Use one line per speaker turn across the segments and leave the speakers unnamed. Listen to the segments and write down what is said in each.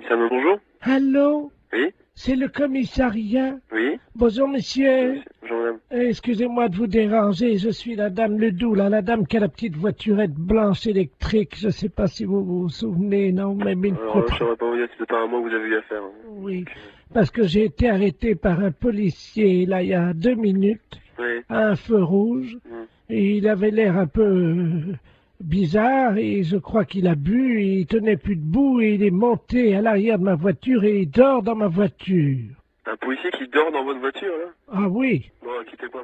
Commissariat, bonjour.
Allô?
Oui.
C'est le commissariat?
Oui.
Bonjour, monsieur.
Bonjour, madame.
Excusez-moi de vous déranger, je suis la dame Ledoux, là, la dame qui a la petite voiturette blanche électrique. Je sais pas si vous vous souvenez, non, mais une
Alors,
fois.
je saurais pas vous dire si c'est pas à moi que vous avez eu affaire.
Oui, parce que j'ai été arrêté par un policier, là, il y a 2 minutes,
Oui.
à un feu rouge, et il avait l'air un peu bizarre, et je crois qu'il a bu, et il tenait plus debout, et il est monté à l'arrière de ma voiture, et il dort dans ma voiture.
Un policier qui dort dans votre voiture, là?
Ah oui.
Bon, quittez pas.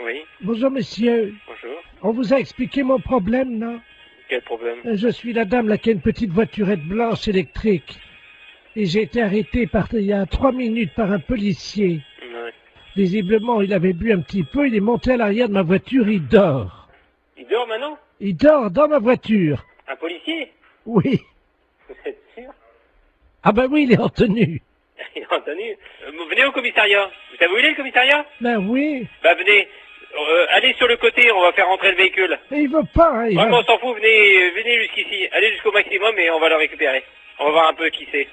Oui.
Bonjour, monsieur.
Bonjour.
On vous a expliqué mon problème, non?
Quel problème?
Je suis la dame là qui a une petite voiturette blanche électrique. Et j'ai été arrêté il y a 3 minutes par un policier.
Ouais.
Visiblement, il avait bu un petit peu, il est monté à l'arrière de ma voiture, il dort.
Il dort maintenant?
Il dort dans ma voiture.
Un policier?
Oui.
Vous êtes sûr?
Ah ben oui, il est en tenue.
Il est en tenue. Venez au commissariat. Vous savez où il est, le commissariat?
Ben oui.
Bah, venez. Allez sur le côté, on va faire rentrer le véhicule.
Et il veut pas, hein, il
Ouais,
va-
mais on s'en fout, venez jusqu'ici. Allez jusqu'au maximum et on va le récupérer. On va voir un peu qui c'est.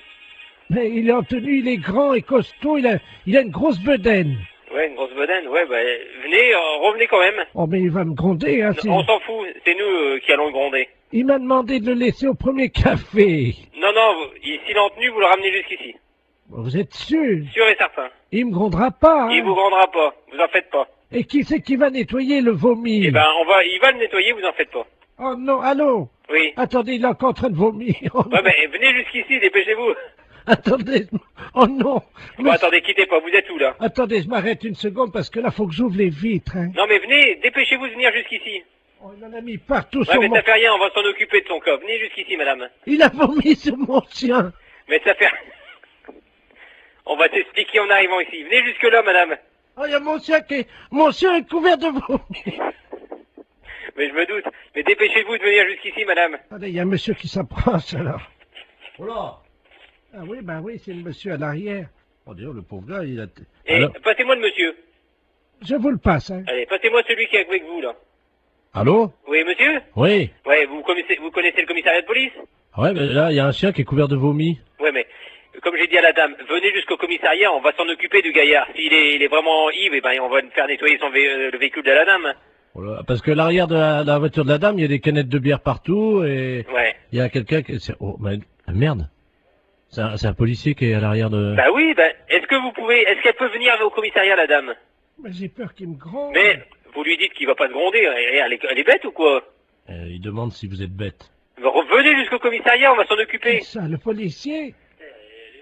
Mais il est en tenue, il est grand et costaud, il a une grosse bedaine.
Ouais, une grosse bedaine. Ouais, bah, venez, revenez quand même.
Oh mais il va me gronder, hein.
On s'en fout, c'est nous qui allons le gronder.
Il m'a demandé de le laisser au premier café.
Non, non, s'il est en tenue, vous le ramenez jusqu'ici.
Vous êtes sûr?
Sûr et certain.
Il me grondera pas, hein.
Il vous grandera pas, vous en faites pas.
Et qui c'est qui va nettoyer le vomi?
Eh ben, il va le nettoyer, vous en faites pas.
Oh non, allô?
Oui.
Attendez, il est encore en train de vomir. Oh,
Ouais, ben, venez jusqu'ici, dépêchez-vous.
attendez, oh non.
Bon, attendez, quittez pas, vous êtes où, là?
Attendez, je m'arrête une seconde parce que là, faut que j'ouvre les vitres, hein.
Non, mais venez, dépêcez-vous de venir jusqu'ici.
Oh, il en a mis partout
Ouais,
sur
mais
mon...
ça fait rien, on va s'en occuper de son cas. Venez jusqu'ici, madame.
Il a vomi sur mon chien.
Mais ça fait... On va t'expliquer en arrivant ici. Venez jusque-là, madame.
Oh, il y a mon chien est couvert de vomi.
Mais je me doute. Mais dépêchez-vous de venir jusqu'ici, madame.
Attendez, il y a un monsieur qui s'approche, alors. Oh là. Ah oui, ben oui, c'est le monsieur à l'arrière.
Oh, d'ailleurs, le pauvre gars, il a...
Et
Alors...
passez-moi le monsieur.
Je vous le passe, hein.
Allez, passez-moi celui qui est avec vous, là.
Allô?
Oui, monsieur?
Oui.
Ouais, vous connaissez le commissariat de police?
Ah ouais, mais là, il y a un chien qui est couvert de vomi.
Ouais, mais comme j'ai dit à la dame, venez jusqu'au commissariat, on va s'en occuper du gaillard. S'il est vraiment ivre, eh ben, on va faire nettoyer le véhicule de la dame.
Oh là, parce que l'arrière de la voiture de la dame, il y a des canettes de bière partout et
Ouais.
il y a quelqu'un qui... Oh, mais... merde. C'est un policier qui est à l'arrière de...
Bah oui, est-ce qu'elle peut venir au commissariat, la dame?
Mais j'ai peur qu'il me gronde.
Mais, vous lui dites qu'il va pas se gronder, elle est bête ou quoi?
Il demande si vous êtes bête.
Venez jusqu'au commissariat, on va s'en occuper.
C'est ça, le policier?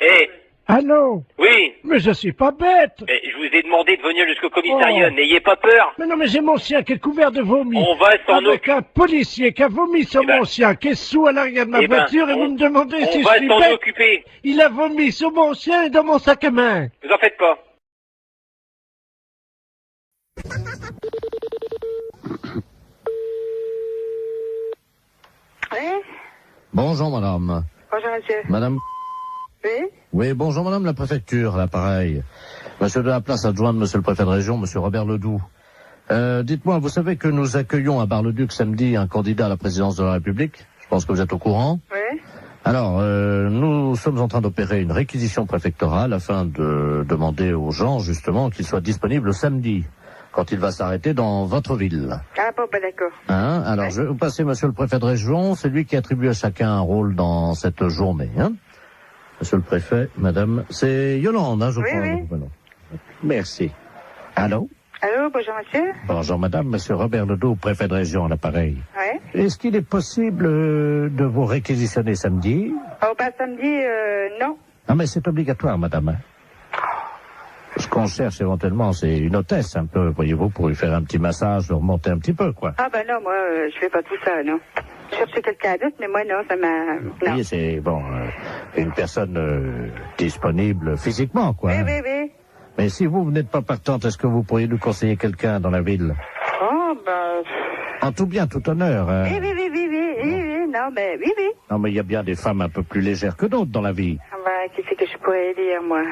Eh,
Allô?
oui,
Mais je suis pas bête.
mais je vous ai demandé de venir jusqu'au commissariat,
Oh.
n'ayez pas peur.
Mais non, mais j'ai mon chien qui est couvert de vomi.
On va s'en
Avec
occuper.
un policier qui a vomi sur
Eh ben,
mon chien, qui est sous à l'arrière de ma
eh ben,
voiture, et vous me demandez si
On
je
va
suis
s'en
bête.
occuper.
Il a vomi sur mon chien et dans mon sac à main.
Vous en faites pas.
Oui,
Bonjour, madame.
bonjour monsieur.
Madame...
Oui,
Oui, bonjour, madame la préfecture, l'appareil. Monsieur de la place adjoint de monsieur le préfet de région, monsieur Robert Ledoux. Dites-moi, vous savez que nous accueillons à Bar-le-Duc samedi un candidat à la présidence de la République? Je pense que vous êtes au courant.
oui.
Alors, nous sommes en train d'opérer une réquisition préfectorale afin de demander aux gens, justement, qu'ils soient disponibles samedi, quand il va s'arrêter dans votre ville.
Ah bon, bah d'accord.
Hein? Alors,
Ouais.
je vais vous passer monsieur le préfet de région, c'est lui qui attribue à chacun un rôle dans cette journée. Hein? Monsieur le préfet, madame, c'est Yolande, hein, je
Oui,
crois.
oui.
votre prénom. Merci. Allô?
Allô, bonjour monsieur.
Bonjour madame, monsieur Robert Ledoux, préfet de région à l'appareil.
Oui.
Est-ce qu'il est possible de vous réquisitionner samedi?
Oh, bah samedi, non.
Ah, mais c'est obligatoire, madame. Hein. Ce qu'on cherche éventuellement, c'est une hôtesse, un peu, voyez-vous, pour lui faire un petit massage, le remonter un petit peu, quoi.
Ah bah non, moi, je fais pas tout ça, non. Je cherchais quelqu'un d'autre, mais moi, non, ça m'a... Non.
Oui, c'est, bon, une personne disponible physiquement, quoi.
Oui,
hein.
oui, oui.
Mais si vous n'êtes pas partante, est-ce que vous pourriez nous conseiller quelqu'un dans la ville?
Oh, bah...
En tout bien, tout honneur. Hein.
Oui, oui, oui, oui, oui, oui, oui, non, mais oui, oui.
Non, mais il y a bien des femmes un peu plus légères que d'autres dans la vie.
Ah bah, qu'est-ce que je pourrais dire, moi?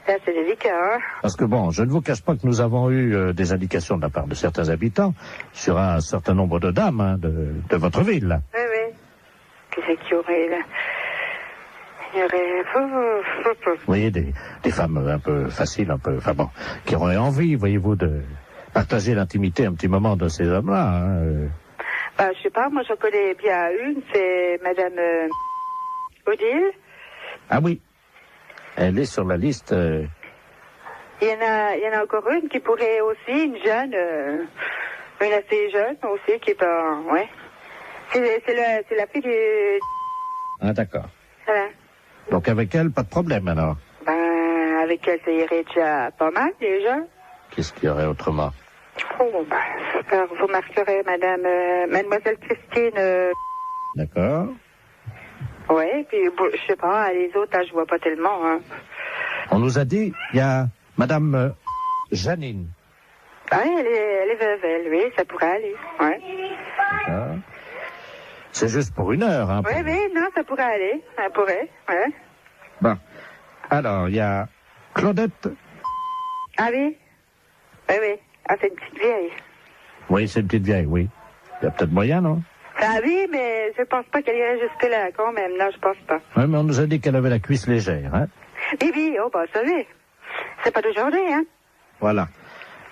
Là, c'est délicat, hein.
Parce que bon, je ne vous cache pas que nous avons eu des indications de la part de certains habitants sur un certain nombre de dames hein, de votre ville.
Oui, oui. Qu'est-ce c'est qu'il y aurait là? Il y aurait...
Vous voyez, des femmes un peu faciles, un peu, enfin bon, qui auraient envie, voyez-vous, de partager l'intimité un petit moment de ces hommes-là. Hein.
Bah, je sais pas, moi j'en connais bien une, c'est Madame Odile.
Ah oui, elle est sur la liste.
Il y en a encore une qui pourrait aussi, une jeune, une assez jeune aussi, qui est pas, ouais. C'est la fille du...
Ah d'accord.
Voilà.
Donc avec elle, pas de problème alors.
Ben, avec elle, ça irait déjà pas mal déjà.
Qu'est-ce qu'il y aurait autrement?
Oh, ben, alors, vous marquerez Mademoiselle Christine.
D'accord.
Ouais, puis bon, je sais pas, les autres, là, je vois pas tellement. Hein.
On nous a dit, il y a Madame Janine.
Ah, elle est veuve, elle, oui, ça pourrait aller. Ouais.
D'accord. C'est juste pour 1 heure, hein.
Oui, oui, non, ça pourrait aller. Ça pourrait, ouais.
Bon. Alors, il y a Claudette.
Ah oui? Oui, oui. Ah, c'est une petite vieille.
Oui, c'est une petite vieille, oui. Il y a peut-être moyen, non?
Ah oui, mais je pense pas qu'elle irait jusque-là, quand même. Non, je pense pas.
Oui, mais on nous a dit qu'elle avait la cuisse légère, hein.
Oui, oui, oh, bah, ça oui. C'est pas d'aujourd'hui, hein.
Voilà.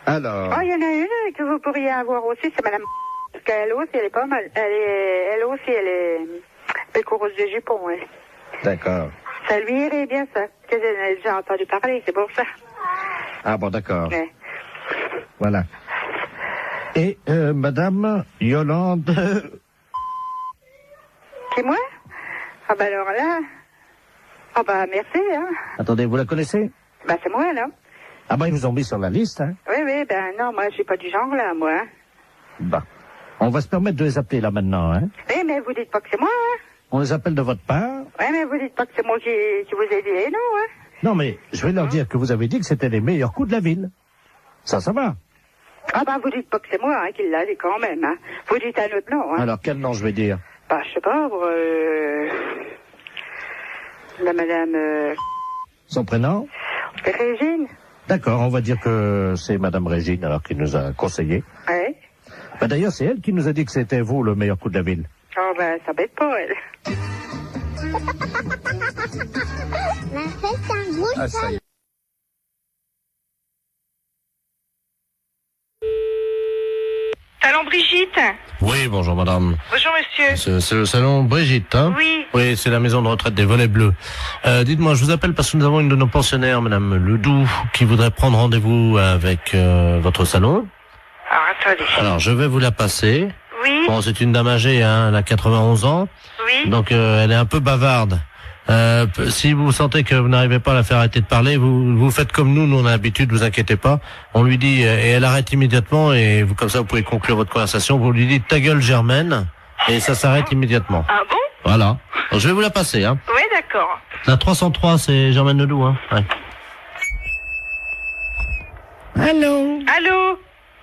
Alors...
Oh, il y en a une que vous pourriez avoir aussi, c'est Madame... Parce qu'elle aussi, elle est pas mal. Elle aussi, elle est coureuse de jupons, ouais.
D'accord.
Ça lui irait bien, ça. Parce que j'en ai déjà entendu parler, c'est pour ça.
Ah bon, d'accord.
Ouais.
Voilà. Et Madame Yolande...
C'est moi? Ah bah alors là... Ah bah merci, hein.
Attendez, vous la connaissez?
Bah c'est moi, là.
Ah bah ils vous ont mis sur la liste, hein.
Oui, oui, ben non, moi je suis pas du genre, là, moi. Hein.
Bah, on va se permettre de les appeler là maintenant, hein.
Oui, mais vous dites pas que c'est moi, hein.
On les appelle de votre part.
Oui, mais vous dites pas que c'est moi qui vous ai dit, non, hein.
Non, mais je vais leur dire que vous avez dit que c'était les meilleurs coups de la ville. Ça va.
Ah bah vous dites pas que c'est moi, hein, qui l'a dit quand même, hein. Vous dites un autre nom, hein.
Alors, quel nom je vais dire?
Bah, je sais pas, la madame...
Son prénom?
Régine.
D'accord, on va dire que c'est Madame Régine, alors, qui nous a conseillé.
Ouais.
Bah, d'ailleurs, c'est elle qui nous a dit que c'était vous le meilleur coup de la ville.
Oh, ben, ça bête pas, elle.
Ah, ça y est.
Salon Brigitte.
Oui, bonjour madame.
Bonjour monsieur.
C'est le salon Brigitte, hein?
Oui.
Oui, c'est la maison de retraite des Volets Bleus. Dites-moi, je vous appelle parce que nous avons une de nos pensionnaires, Madame Ledoux, qui voudrait prendre rendez-vous avec votre salon.
Alors attendez.
Alors, je vais vous la passer.
Oui.
Bon, c'est une dame âgée, hein, elle a 91 ans.
Oui.
Donc, elle est un peu bavarde. Si vous sentez que vous n'arrivez pas à la faire arrêter de parler, vous faites comme nous on a l'habitude, vous inquiétez pas. On lui dit, et elle arrête immédiatement, et vous, comme ça vous pouvez conclure votre conversation, vous lui dites ta gueule Germaine, et ça s'arrête immédiatement.
Ah bon?
Voilà. Donc, je vais vous la passer, hein.
Oui, d'accord.
La 303, c'est Germaine Ledoux, hein. Ouais.
Allô?
Allô?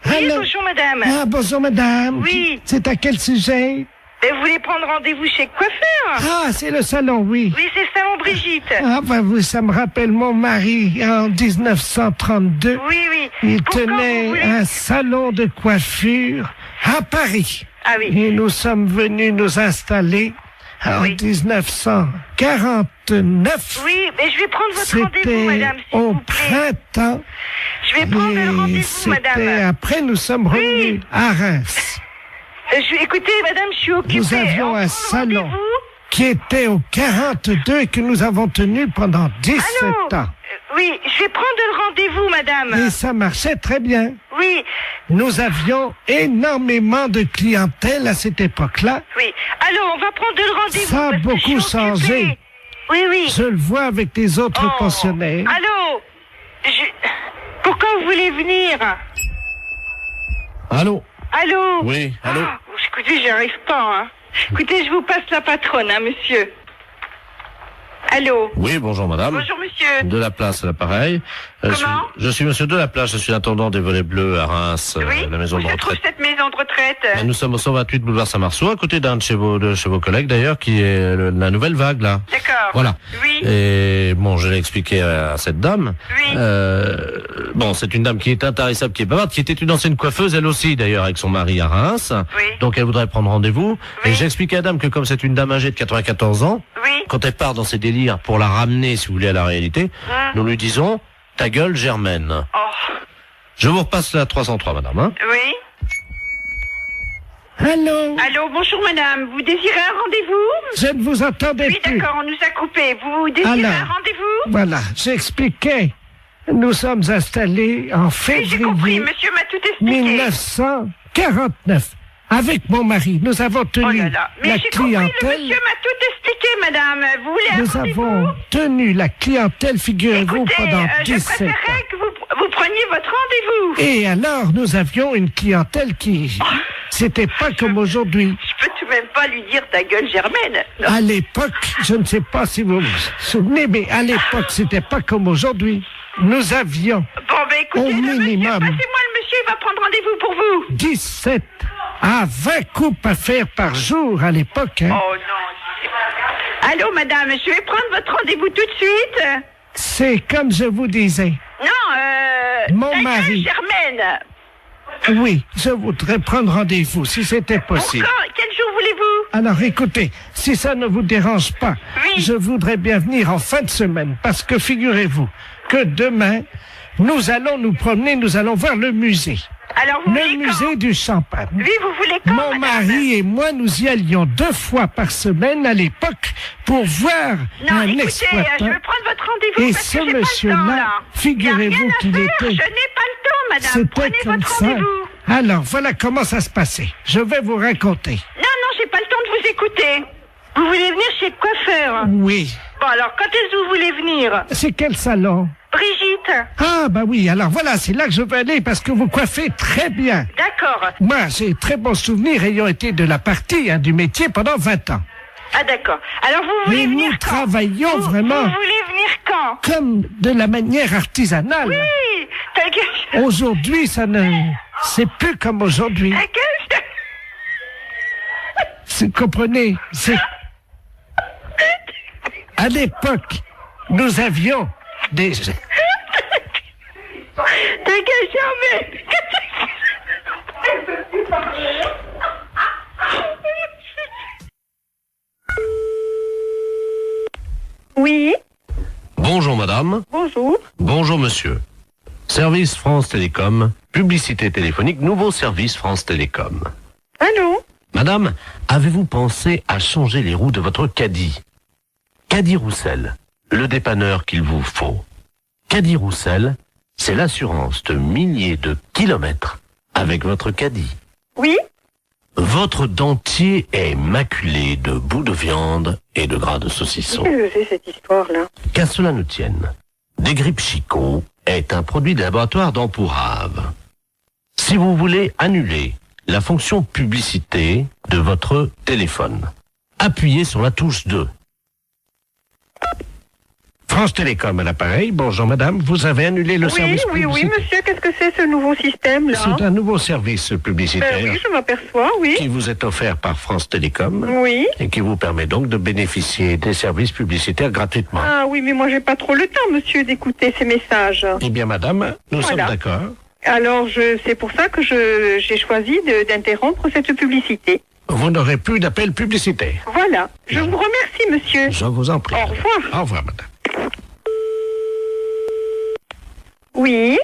Oui,
Allô?
bonjour madame.
Ah, bonjour madame.
Oui.
C'est à quel sujet?
Vous voulez prendre rendez-vous chez coiffeur?
Ah, c'est le salon, oui.
Oui, c'est le salon Brigitte.
Ah, bah, ça me rappelle mon mari en 1932.
Oui, oui.
Il
Pourquoi vous
tenait
voulez-
un salon de coiffure à Paris.
Ah oui.
Et nous sommes venus nous installer en
Oui.
1949.
Oui, mais je vais prendre votre rendez-vous,
C'était
madame, s'il
au
vous plaît.
printemps.
Je vais prendre le
Et
rendez-vous,
c'était
madame.
après, nous sommes revenus à Reims,
Écoutez, madame, je suis occupée.
Nous avions un
On prend
salon.
rendez-vous.
qui était au 42 et que nous avons tenu pendant 17
Allô?
ans.
Oui, je vais prendre le rendez-vous, madame.
Et ça marchait très bien.
Oui,
Nous avions énormément de clientèle à cette époque-là.
oui. Allô, on va prendre le rendez-vous.
Ça a
parce que
beaucoup
je suis occupée.
changé.
Oui, oui.
Je le vois avec les autres
Oh.
pensionnaires.
Allô? Pourquoi vous voulez venir?
Allô?
Allô?
Oui, allô?
Ah, écoutez, j'y arrive pas, hein. Écoutez, je vous passe la patronne, hein, monsieur. Allô?
Oui, bonjour madame.
Bonjour, monsieur.
De la place à l'appareil.
Comment?
Je suis monsieur de la place, je suis intendant des Volets Bleus à Reims,
Oui?
la maison
Où
de
se trouve
retraite.
cette maison de retraite?
Nous sommes au 128 boulevard Saint-Marceau, à côté d'un de chez vos collègues d'ailleurs, qui est la nouvelle vague là.
D'accord.
Voilà.
Oui.
Et bon, je l'ai expliqué à cette dame.
Oui.
Bon, c'est une dame qui est intarissable, qui est bavarde, qui était une ancienne coiffeuse, elle aussi d'ailleurs, avec son mari à Reims.
Oui.
Donc elle voudrait prendre rendez-vous.
Oui.
Et j'explique à la dame que comme c'est une dame âgée de 94 ans,
Oui.
quand elle part dans ses délires pour la ramener, si vous voulez, à la réalité, nous lui disons, ta gueule, Germaine.
Oh.
Je vous repasse la 303, madame. Hein.
Oui.
Allô?
Allô, bonjour madame. Vous désirez un rendez-vous?
Je ne vous entendais
Oui,
plus.
d'accord, on nous a coupé. Vous désirez
Alors.
un rendez-vous?
Voilà, j'expliquais. Nous sommes installés en
Oui, j'ai compris.
février
Monsieur m'a tout expliqué.
1949. Avec mon mari, nous avons tenu
Oh là là. Mais
la
j'ai compris, le
clientèle.
monsieur m'a tout expliqué, madame. Vous voulez un
Nous
rendez-vous?
avons tenu la clientèle, figurez-vous,
Écoutez,
pendant
je
17 ans.
préférerais que vous preniez votre rendez-vous.
Et alors, nous avions une clientèle qui... C'était pas comme aujourd'hui.
Je peux tout de même pas lui dire ta gueule, Germaine. Non.
À l'époque, je ne sais pas si vous vous souvenez, mais à l'époque, c'était pas comme aujourd'hui. Nous avions
Bon, ben écoutez,
Au
le monsieur,
minimum.
passez-moi le monsieur, il va prendre rendez-vous pour vous.
17 à 20 coupes à faire par jour à l'époque. Hein.
Oh non. Allô, madame, je vais prendre votre rendez-vous tout de suite.
C'est comme je vous disais.
Non,
Mon
ta gueule,
mari.
Germaine.
Oui, je voudrais prendre rendez-vous, si c'était possible.
Encore, quel jour voulez-vous?
Alors écoutez, si ça ne vous dérange pas,
Oui.
je voudrais bien venir en fin de semaine, parce que figurez-vous que demain, nous allons nous promener, nous allons voir le musée.
Alors, vous
Le
voulez
musée
quand?
du champagne.
Oui, vous voulez quand,
Mon
madame?
mari et moi, nous y allions 2 fois par semaine à l'époque pour voir
Non,
un
écoutez,
exploitant.
je veux prendre votre rendez-vous
Et
parce
ce
que j'ai pas le
monsieur-là,
temps, là.
figurez-vous
Il y a rien à
qu'il
faire,
était-
Je n'ai pas le temps, madame.
C'était
Prenez
comme
votre
ça.
rendez-vous.
Alors, voilà comment ça se passait. Je vais vous raconter.
Non, j'ai pas le temps de vous écouter. Vous voulez venir chez le coiffeur?
Oui.
Bon, alors, quand est-ce que vous voulez venir?
C'est quel salon?
Brigitte.
Ah, bah oui, alors voilà, c'est là que je veux aller parce que vous coiffez très bien.
D'accord.
Moi, j'ai très bons souvenirs ayant été de la partie, du métier pendant 20 ans.
Ah, d'accord. Alors, vous voulez
Mais
venir
nous
quand?
travaillons vraiment
Vous voulez venir quand?
comme de la manière artisanale.
Oui, ta gueule.
Aujourd'hui, ça ne... C'est plus comme aujourd'hui.
Ta gueule.
Vous comprenez? C'est... À l'époque, nous avions des...
Ta gueule, Germaine. Oui,
Bonjour madame.
bonjour.
Bonjour monsieur. Service France Télécom, publicité téléphonique, nouveau service France Télécom.
Allô?
Madame, avez-vous pensé à changer les roues de votre caddie? Caddie Roussel, le dépanneur qu'il vous faut. Caddie Roussel, c'est l'assurance de milliers de kilomètres avec votre caddie.
Oui?
Votre dentier est maculé de bouts de viande et de gras de saucisson.
Qu'est-ce que c'est cette histoire-là?
Qu'à cela ne tienne, Desgrippes Chicot est un produit de laboratoire d'Empourave. Si vous voulez annuler la fonction publicité de votre téléphone, appuyez sur la touche 2.
France Télécom à l'appareil. Bonjour madame, vous avez annulé le service
Oui,
publicitaire.
monsieur, qu'est-ce que c'est ce nouveau système-là?
C'est un nouveau service publicitaire
Ben oui, je m'aperçois, oui.
qui vous est offert par France Télécom
Oui.
et qui vous permet donc de bénéficier des services publicitaires gratuitement.
Ah oui, mais moi j'ai pas trop le temps, monsieur, d'écouter ces messages.
Eh bien madame, nous
Voilà.
sommes d'accord.
Alors, c'est pour ça que j'ai choisi d'interrompre cette publicité.
Vous n'aurez plus d'appel publicitaire.
Voilà. Je vous remercie, monsieur.
Je vous en prie.
Au revoir.
Au revoir madame.
Oui,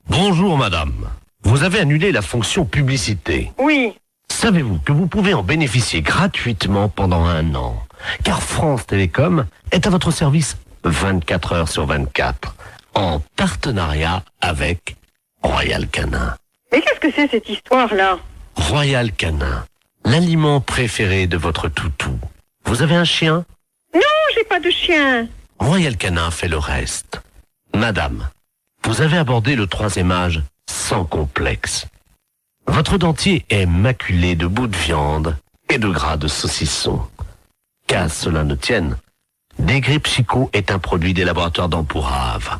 Bonjour madame. Vous avez annulé la fonction publicité.
oui.
Savez-vous que vous pouvez en bénéficier gratuitement pendant 1 an? Car France Télécom est à votre service 24 heures sur 24, en partenariat avec Royal Canin.
Mais qu'est-ce que c'est cette histoire-là?
Royal Canin, l'aliment préféré de votre toutou. Vous avez un chien?
Non, j'ai pas de chien.
Royal Canin fait le reste. Madame, vous avez abordé le 3e âge sans complexe. Votre dentier est maculé de bouts de viande et de gras de saucisson. Qu'à cela ne tienne, Desgrippes Chicot est un produit des laboratoires d'Empourave.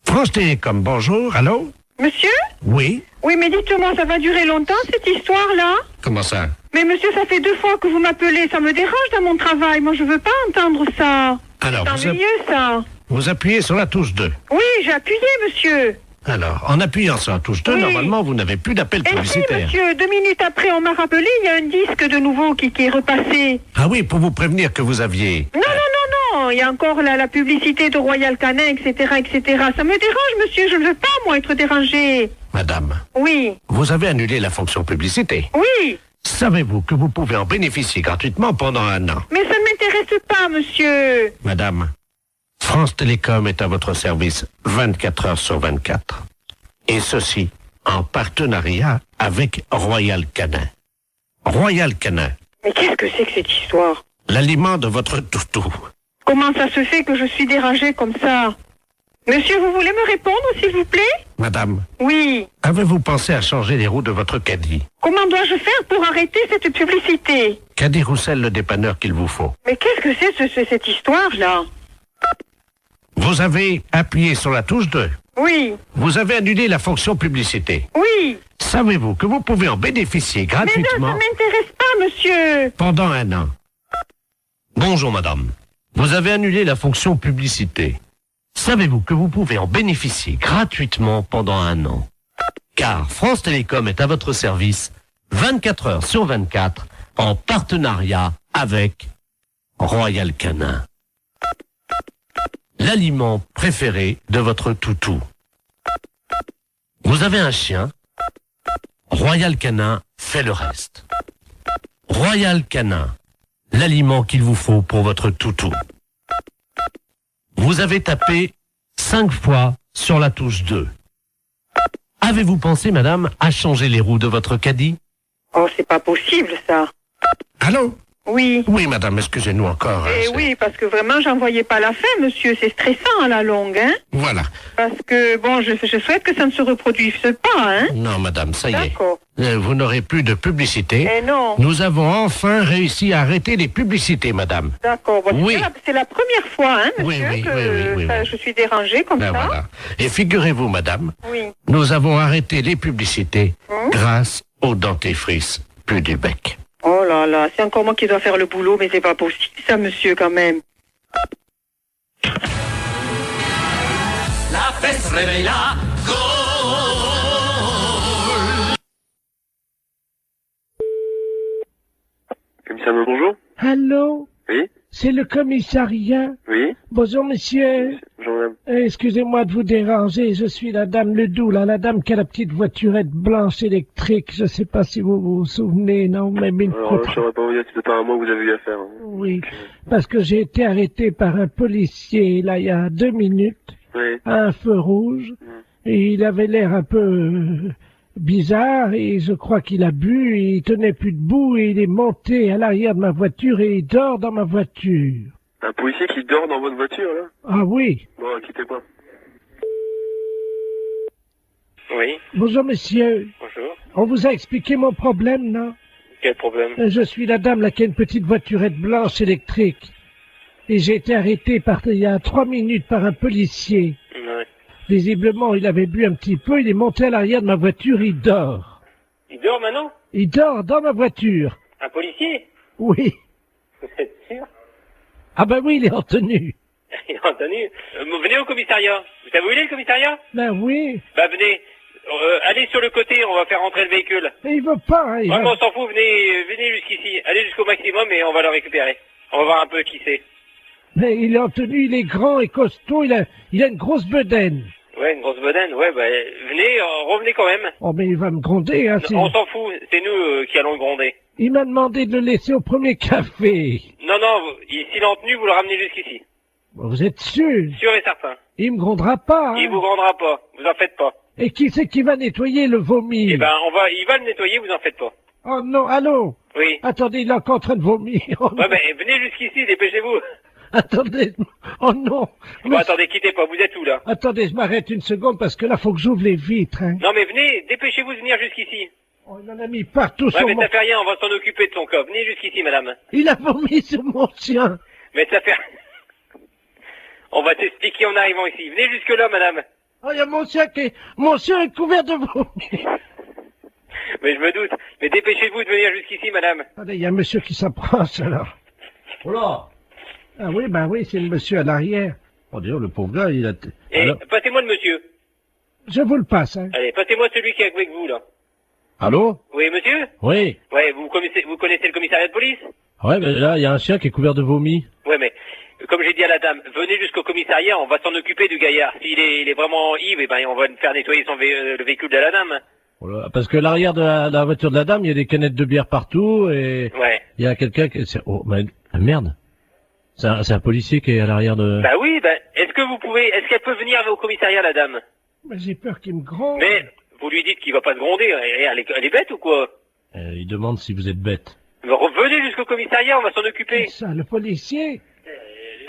France Télécom, bonjour, allô?
Monsieur?
Oui?
Oui, mais dites-moi, ça va durer longtemps, cette histoire-là?
Comment ça?
Mais monsieur, ça fait 2 fois que vous m'appelez. Ça me dérange dans mon travail. Moi, je veux pas entendre ça.
Alors,
C'est ennuyeux, ça.
Vous appuyez sur la touche 2.
Oui, j'ai appuyé, monsieur.
Alors, en appuyant sur la touche 2,
Oui.
Normalement, vous n'avez plus d'appel
Et si,
publicitaire.
monsieur, 2 minutes après, on m'a rappelé, il y a un disque de nouveau qui est repassé.
Ah oui, pour vous prévenir que vous aviez...
Non, il y a encore la publicité de Royal Canin, etc., etc. Ça me dérange, monsieur, je ne veux pas, moi, être dérangé.
Madame,
Oui,
vous avez annulé la fonction publicité.
oui,
Savez-vous que vous pouvez en bénéficier gratuitement pendant 1 an?
mais ça ne m'intéresse pas, monsieur.
Madame, France Télécom est à votre service 24 heures sur 24. Et ceci en partenariat avec Royal Canin. Royal Canin,
Mais qu'est-ce que c'est que cette histoire?
l'aliment de votre toutou.
Comment ça se fait que je suis dérangée comme ça? Monsieur, vous voulez me répondre, s'il vous plaît?
Madame,
Oui.
avez-vous pensé à changer les roues de votre caddie?
Comment dois-je faire pour arrêter cette publicité?
Caddie Roussel, le dépanneur qu'il vous faut.
Mais qu'est-ce que c'est cette histoire-là?
Vous avez appuyé sur la touche 2.
Oui,
Vous avez annulé la fonction publicité.
oui.
Savez-vous que vous pouvez en bénéficier
Mais non, ça
gratuitement
m'intéresse pas, monsieur.
pendant 1 an? Bonjour madame. Vous avez annulé la fonction publicité. Savez-vous que vous pouvez en bénéficier gratuitement pendant 1 an? Car France Télécom est à votre service 24 heures sur 24 en partenariat avec Royal Canin. L'aliment préféré de votre toutou. Vous avez un chien? Royal Canin fait le reste. Royal Canin, l'aliment qu'il vous faut pour votre toutou. Vous avez tapé 5 fois sur la touche 2. Avez-vous pensé, madame, à changer les roues de votre caddie?
Oh, c'est pas possible, ça.
Allô?
Oui.
Oui, madame, excusez-nous encore.
Eh oui, parce que vraiment, j'en voyais pas la fin, monsieur. C'est stressant à la longue, hein.
Voilà.
Parce que, bon, je souhaite que ça ne se reproduise pas, hein.
Non, madame, ça y est.
D'accord.
Vous n'aurez plus de publicité.
Eh non.
Nous avons enfin réussi à arrêter les publicités, madame.
D'accord. Bon,
Oui.
c'est la première fois, hein, monsieur,
Oui, oui,
que
oui, oui.
je suis dérangée comme
Ben
ça.
voilà. Et figurez-vous, madame,
Oui.
nous avons arrêté les publicités grâce au dentifrice plus du bec.
Oh là là, c'est encore moi qui dois faire le boulot, mais c'est pas possible, ça, monsieur, quand même.
La fesse réveille la Gaule.
Commissaire, bonjour.
Allô?
Oui.
C'est le commissariat?
Oui.
Bonjour, monsieur.
Bonjour, madame.
Excusez-moi de vous déranger, je suis la dame Ledoux, là, la dame qui a la petite voiturette blanche électrique. Je sais pas si vous vous souvenez, non, même une
Alors,
photo.
je saurais pas vous dire, c'est pas à moi que vous avez eu affaire. Hein.
Oui, parce que j'ai été arrêté par un policier, là, il y a 2 minutes,
Oui.
à un feu rouge, et il avait l'air un peu bizarre, et je crois qu'il a bu, et il tenait plus debout, et il est monté à l'arrière de ma voiture, et il dort dans ma voiture.
Un policier qui dort dans votre voiture, là?
Ah oui.
Bon, quittez pas.
Oui,
Bonjour, monsieur.
bonjour.
On vous a expliqué mon problème, non?
Quel problème?
Je suis la dame là qui a une petite voiturette blanche électrique. Et j'ai été arrêté il y a 3 minutes par un policier.
Ouais.
Visiblement, il avait bu un petit peu, il est monté à l'arrière de ma voiture, il dort.
Il dort maintenant?
Il dort dans ma voiture.
Un policier?
Oui.
Vous êtes sûr?
Ah ben oui, il est en tenue.
Il a entendu. Venez au commissariat. Vous savez où il est, le commissariat?
Ben oui.
Bah venez. Allez sur le côté, on va faire rentrer le véhicule.
Mais il veut pas, hein, il va-
Vraiment, on s'en fout, venez jusqu'ici. Allez jusqu'au maximum et on va le récupérer. On va voir un peu qui c'est.
Mais il est en tenue, il est grand et costaud, il a une grosse bedaine.
Ouais, une grosse bedaine, ouais, bah venez, revenez quand même.
Oh mais il va me gronder, hein.
On s'en fout, c'est nous qui allons le gronder.
Il m'a demandé de le laisser au premier café.
Non, s'il est en tenue, vous le ramenez jusqu'ici.
Vous êtes sûr?
Sûr et certain.
Il me grondera pas, hein.
Il vous grondera pas, vous en faites pas.
Et qui c'est qui va nettoyer le vomi?
Eh ben, il va le nettoyer, vous en faites pas.
Oh non, allô?
Oui.
Attendez, il est encore en train de vomir. Oh, non.
Ouais, mais venez jusqu'ici, dépêchez-vous.
Attendez, oh non.
Bon, attendez, quittez pas, vous êtes où, là?
Attendez, je m'arrête une seconde parce que là, faut que j'ouvre les vitres, hein.
Non, mais venez, dépêchez-vous de venir jusqu'ici.
Oh, il en a mis partout
Ouais,
sur
mais
mon...
ça fait rien, on va s'en occuper de son cas. Venez jusqu'ici, madame.
Il a vomi sur mon chien.
Mais ça fait... On va t'expliquer en arrivant ici. Venez jusque-là, madame.
Oh, il y a mon chien mon chien est couvert de vomi.
Mais je me doute. Mais dépêchez-vous de venir jusqu'ici, madame.
Attendez, il y a un monsieur qui s'approche, alors. Oh là. Ah oui, ben oui, c'est le monsieur à l'arrière.
Oh, Dieu, le pauvre gars, il a...
Et
Alors...
passez-moi le monsieur.
Je vous le passe, hein.
Allez, passez-moi celui qui est avec vous, là.
Allô?
Oui, monsieur?
Oui.
Ouais, vous connaissez le commissariat de police?
Ouais, mais là, il y a un chien qui est couvert de vomi.
Ouais, mais comme j'ai dit à la dame, venez jusqu'au commissariat, on va s'en occuper du gaillard. S'il est, il est vraiment ivre, eh ben on va faire nettoyer le véhicule de la dame.
Voilà, parce que l'arrière de la voiture de la dame, il y a des canettes de bière partout et
Ouais.
il y a quelqu'un qui... Oh, mais merde. C'est un policier qui est à l'arrière de...
Bah oui, est-ce qu'elle peut venir au commissariat, la dame?
Mais j'ai peur qu'il me gronde.
Mais vous lui dites qu'il va pas se gronder, elle est bête ou quoi?
Il demande si vous êtes bête.
Revenez jusqu'au commissariat, on va s'en occuper.
Ça, le policier.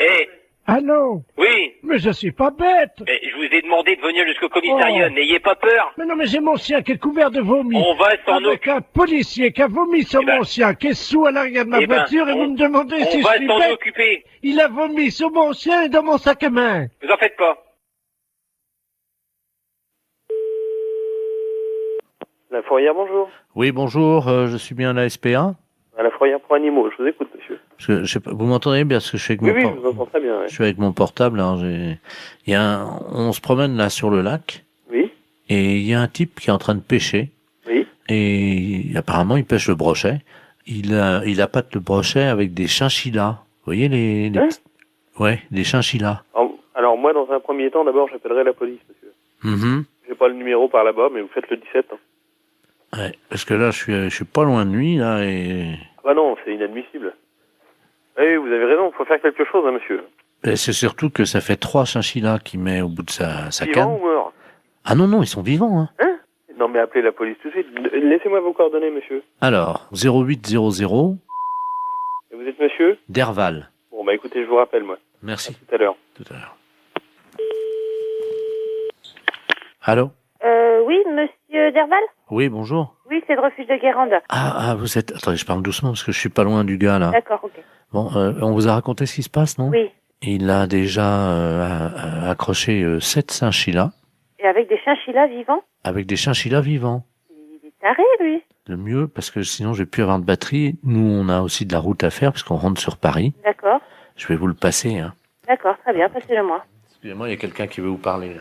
Eh,
Ah non.
oui,
Mais je suis pas bête.
je vous ai demandé de venir jusqu'au commissariat,
Oh.
n'ayez pas peur.
Mais non, mais j'ai mon chien qui est couvert de vomi.
On va s'en
Avec un policier qui a vomi sur
Eh ben.
mon chien, qui est sous à l'arrière de ma
Eh ben,
voiture, et vous me demandez
On
si je
va
suis
s'en
bête.
occuper,
Il a vomi sur mon chien et dans mon sac à main.
vous en faites pas.
La fourrière, bonjour.
Oui, bonjour, je suis bien à la SPA.
À la fourrière pour animaux, je vous écoute, monsieur.
Parce que, je sais pas, vous m'entendez bien, parce que je suis avec
Oui,
mon
oui,
por-
je vous entends très bien. Ouais.
je suis avec mon portable. Alors on se promène là sur le lac
Oui,
et il y a un type qui est en train de pêcher
oui.
et apparemment il pêche le brochet. Il appâte le brochet avec des chinchillas. Vous voyez les
Hein
petits- ouais, des chinchillas.
Alors moi, dans un premier temps, d'abord, j'appellerai la police, monsieur.
Mhm.
J'ai pas le numéro par là-bas, mais vous faites le 17. Hein.
Ouais, parce que là je suis pas loin de lui là et
Ah bah non, c'est inadmissible. Oui, vous avez raison, il faut faire quelque chose, hein, monsieur.
c'est surtout que ça fait 3 chinchillas qu'il met au bout de sa
Vivant
canne.
ou mort?
Ah non, ils sont vivants. Hein.
Hein? Non, mais appelez la police tout de suite. Laissez-moi vos coordonnées, monsieur.
Alors, 0800
Et vous êtes monsieur?
Derval.
Bon, bah écoutez, je vous rappelle, moi.
Merci.
Tout à l'heure.
Tout à l'heure. Allô?
Oui, monsieur Derval?
Oui, bonjour.
Oui, c'est le refuge de Guérande.
Vous êtes... Attendez, je parle doucement parce que je suis pas loin du gars, là.
D'accord, ok.
Bon, on vous a raconté ce qui se passe, non?
Oui.
Il a déjà accroché 7 chinchillas
Et avec des chinchillas vivants?
avec des chinchillas vivants.
Il est taré, lui.
Le mieux, parce que sinon j'ai plus avoir de batterie. Nous, on a aussi de la route à faire puisqu'on rentre sur Paris.
D'accord.
Je vais vous le passer, hein.
D'accord, très bien, passez-le-moi.
Excusez-moi, il y a quelqu'un qui veut vous parler, là.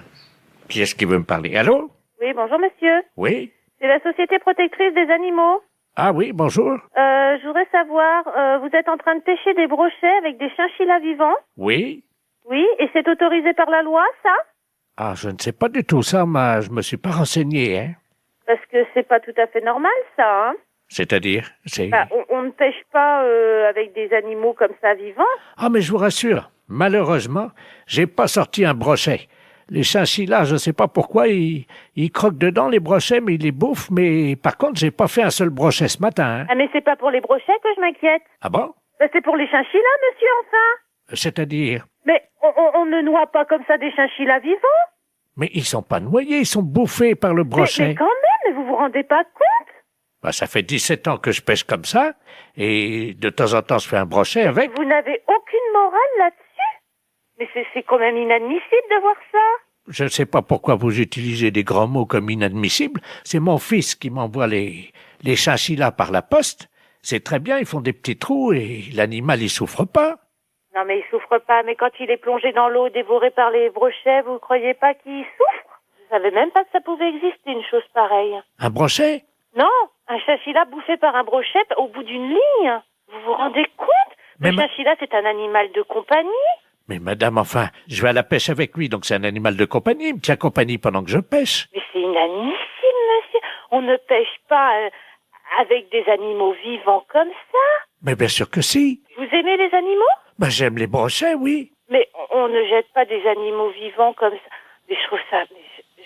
Qui est-ce qui veut me parler? Allô?
Oui, bonjour, monsieur.
Oui?
C'est la Société Protectrice des Animaux.
Ah oui, bonjour?
Je voudrais savoir, vous êtes en train de pêcher des brochets avec des chinchillas vivants?
Oui?
Oui, et c'est autorisé par la loi, ça?
Ah, je ne sais pas du tout ça, mais je me suis pas renseigné, hein.
Parce que c'est pas tout à fait normal, ça, hein?
C'est-à-dire, c'est...
Bah, on ne pêche pas avec des animaux comme ça vivants.
Ah, mais je vous rassure, malheureusement, j'ai pas sorti un brochet. Les chinchillas, je sais pas pourquoi, ils croquent dedans les brochets, mais ils les bouffent, mais par contre, j'ai pas fait un seul brochet ce matin, hein.
Ah, mais c'est pas pour les brochets que je m'inquiète.
Ah bon?
Bah, c'est pour les chinchillas, monsieur, enfin.
C'est-à-dire...
Mais on ne noie pas comme ça des chinchillas vivants.
Mais ils sont pas noyés, ils sont bouffés par le brochet.
Mais quand même, mais vous vous rendez pas compte?
Bah, ça fait 17 ans que je pêche comme ça, et de temps en temps, je fais un brochet avec.
Vous n'avez aucune morale là-dessus? Mais c'est quand même inadmissible de voir ça.
Je ne sais pas pourquoi vous utilisez des grands mots comme inadmissibles. C'est mon fils qui m'envoie les chinchillas par la poste. C'est très bien, ils font des petits trous et l'animal, il souffre pas.
Non, mais il souffre pas. Mais quand il est plongé dans l'eau, dévoré par les brochets, vous croyez pas qu'il souffre? Je savais même pas que ça pouvait exister, une chose pareille.
Un brochet?
Non, un chinchilla bouffé par un brochet au bout d'une ligne. Vous vous rendez compte? Le chinchilla, c'est un animal de compagnie.
Mais madame, enfin, je vais à la pêche avec lui, donc c'est un animal de compagnie. Il me tient compagnie pendant que je pêche.
Mais c'est inadmissible, monsieur. On ne pêche pas avec des animaux vivants comme ça.
Mais bien sûr que si.
Vous aimez les animaux?
Ben, j'aime les brochets, oui.
Mais on ne jette pas des animaux vivants comme ça. Mais je trouve ça...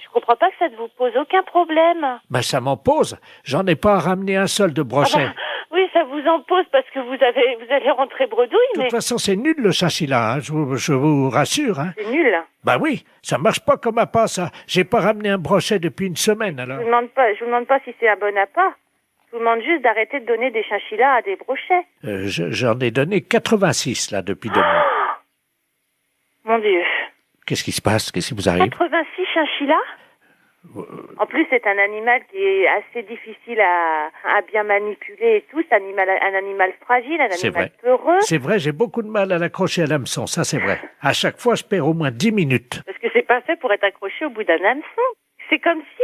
Je comprends pas que ça ne vous pose aucun problème.
Ben, ça m'en pose. J'en ai pas ramené un seul de brochet.
Ah bah, oui, ça vous en pose parce que vous allez rentrer bredouille,
De toute façon, c'est nul le chinchilla, hein, je vous rassure. Hein.
C'est nul.
Ben oui, ça marche pas comme appât, ça. J'ai pas ramené un brochet depuis une semaine, alors.
Je vous demande pas si c'est un bon appât. Je vous demande juste d'arrêter de donner des chinchillas à des brochets.
J'en ai donné 86, là, depuis 2 mois.
Mon Dieu.
Qu'est-ce qui se passe? Qu'est-ce qui vous arrive?
86 chinchillas? En plus, c'est un animal qui est assez difficile à bien manipuler et tout. C'est un animal fragile, un
C'est
animal
vrai.
peureux.
C'est vrai, j'ai beaucoup de mal à l'accrocher à l'hameçon, ça c'est vrai. À chaque fois, je perds au moins 10 minutes.
Parce que c'est pas fait pour être accroché au bout d'un hameçon. C'est comme si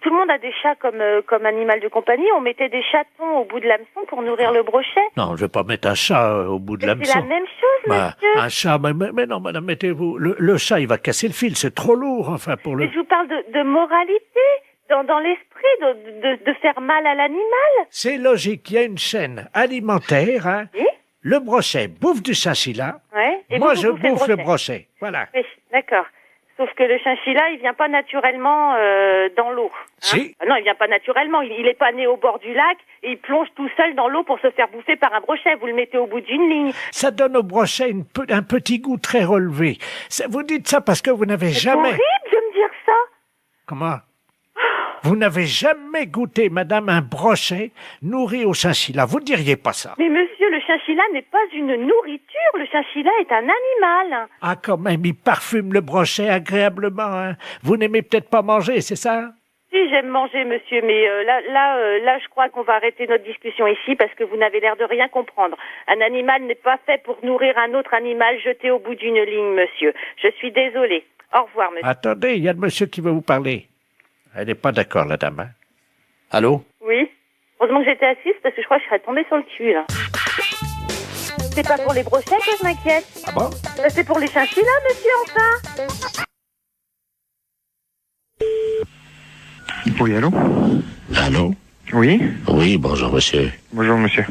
tout le monde a des chats comme animal de compagnie. On mettait des chatons au bout de l'hameçon pour nourrir le brochet.
Non, je vais pas mettre un chat au bout de
C'est
l'hameçon.
la même chose, monsieur.
Un chat, mais non, madame, mettez-vous... Le chat, il va casser le fil, c'est trop lourd, enfin, pour le...
Mais je vous parle de moralité, dans l'esprit, de faire mal à l'animal.
C'est logique, il y a une chaîne alimentaire, hein.
Oui.
Le brochet bouffe du chinchilla.
Ouais. Et
Moi,
vous
je
bouffez
bouffe le brochet. Voilà.
Oui, d'accord. Sauf que le chinchilla, il vient pas naturellement dans l'eau. Hein.
Si.
Ah non, il vient pas naturellement. Il est pas né au bord du lac et il plonge tout seul dans l'eau pour se faire bouffer par un brochet. Vous le mettez au bout d'une ligne.
Ça donne au brochet un petit goût très relevé. Vous dites ça parce que vous n'avez jamais...
C'est horrible de me dire ça.
Comment? Vous n'avez jamais goûté, madame, un brochet nourri au chinchilla. Vous ne diriez pas ça.
Mais monsieur, le chinchilla n'est pas une nourriture. Le chinchilla est un animal.
Ah, quand même, il parfume le brochet agréablement, hein. Vous n'aimez peut-être pas manger, c'est ça?
Si, j'aime manger, monsieur, mais là, je crois qu'on va arrêter notre discussion ici parce que vous n'avez l'air de rien comprendre. Un animal n'est pas fait pour nourrir un autre animal jeté au bout d'une ligne, monsieur. Je suis désolée. Au revoir, monsieur.
Attendez, il y a le monsieur qui veut vous parler. Elle n'est pas d'accord, la dame, hein. Allô?
Oui. Heureusement que j'étais assise parce que je crois que je serais tombée sur le cul, là. C'est pas pour les brochettes que je m'inquiète.
Ah bon?
C'est pour les chinchillas, monsieur, enfin.
Oui, allô?
Allô?
Oui?
Oui, bonjour monsieur.
Bonjour, monsieur.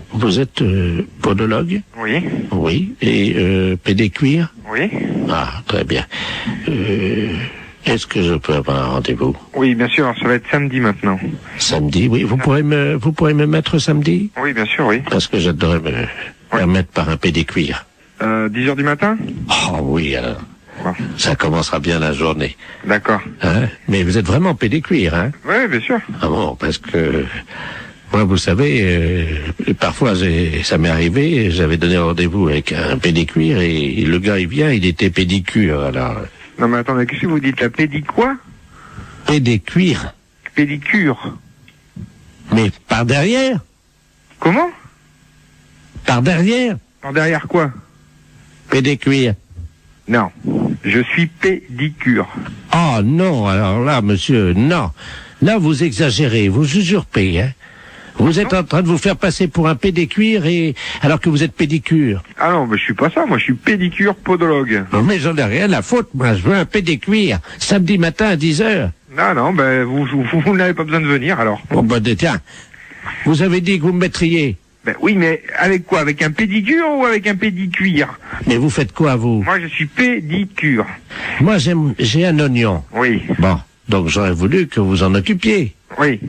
Vous êtes podologue?
Oui?
Oui. Et pédécuir?
Oui?
Ah, très bien. Est-ce que je peux avoir un rendez-vous?
Oui, bien sûr, ça va être samedi maintenant.
Samedi, oui. Vous pourrez me mettre samedi?
Oui, bien sûr, oui.
Parce que j'adorerais me faire mettre par un pédécuir.
10h du matin?
Oh oui, alors.
Bon.
Ça commencera bien la journée.
D'accord.
Hein? Mais vous êtes vraiment pédécuir, hein?
Oui, bien sûr.
Ah bon, parce que... Moi, vous savez, parfois, ça m'est arrivé, j'avais donné rendez-vous avec un pédécuir et le gars, il vient, il était pédicure, alors...
Non, mais attendez, qu'est-ce que vous dites, la quoi?
Pédécuir.
Pédicure.
Mais par derrière?
Comment?
Par derrière?
Par derrière quoi?
Pédécuir.
Non, je suis pédicure.
Oh non, alors là, monsieur, non. Là, vous exagérez, vous usurpez, hein. Vous êtes en train de vous faire passer pour un pédécuir alors que vous êtes pédicure.
Ah non, mais je suis pas ça, moi je suis pédicure podologue.
Non, mais j'en ai rien à foutre, moi, je veux un pédécuir. Samedi matin à 10h.
Non, ben vous n'avez pas besoin de venir alors.
Bon, ben, tiens, vous avez dit que vous me mettriez.
Ben oui, mais avec quoi? Avec un pédicure ou avec un pédicuir?
Mais vous faites quoi, vous?
Moi je suis pédicure.
Moi, j'ai un oignon.
Oui.
Bon, donc j'aurais voulu que vous en occupiez.
Oui.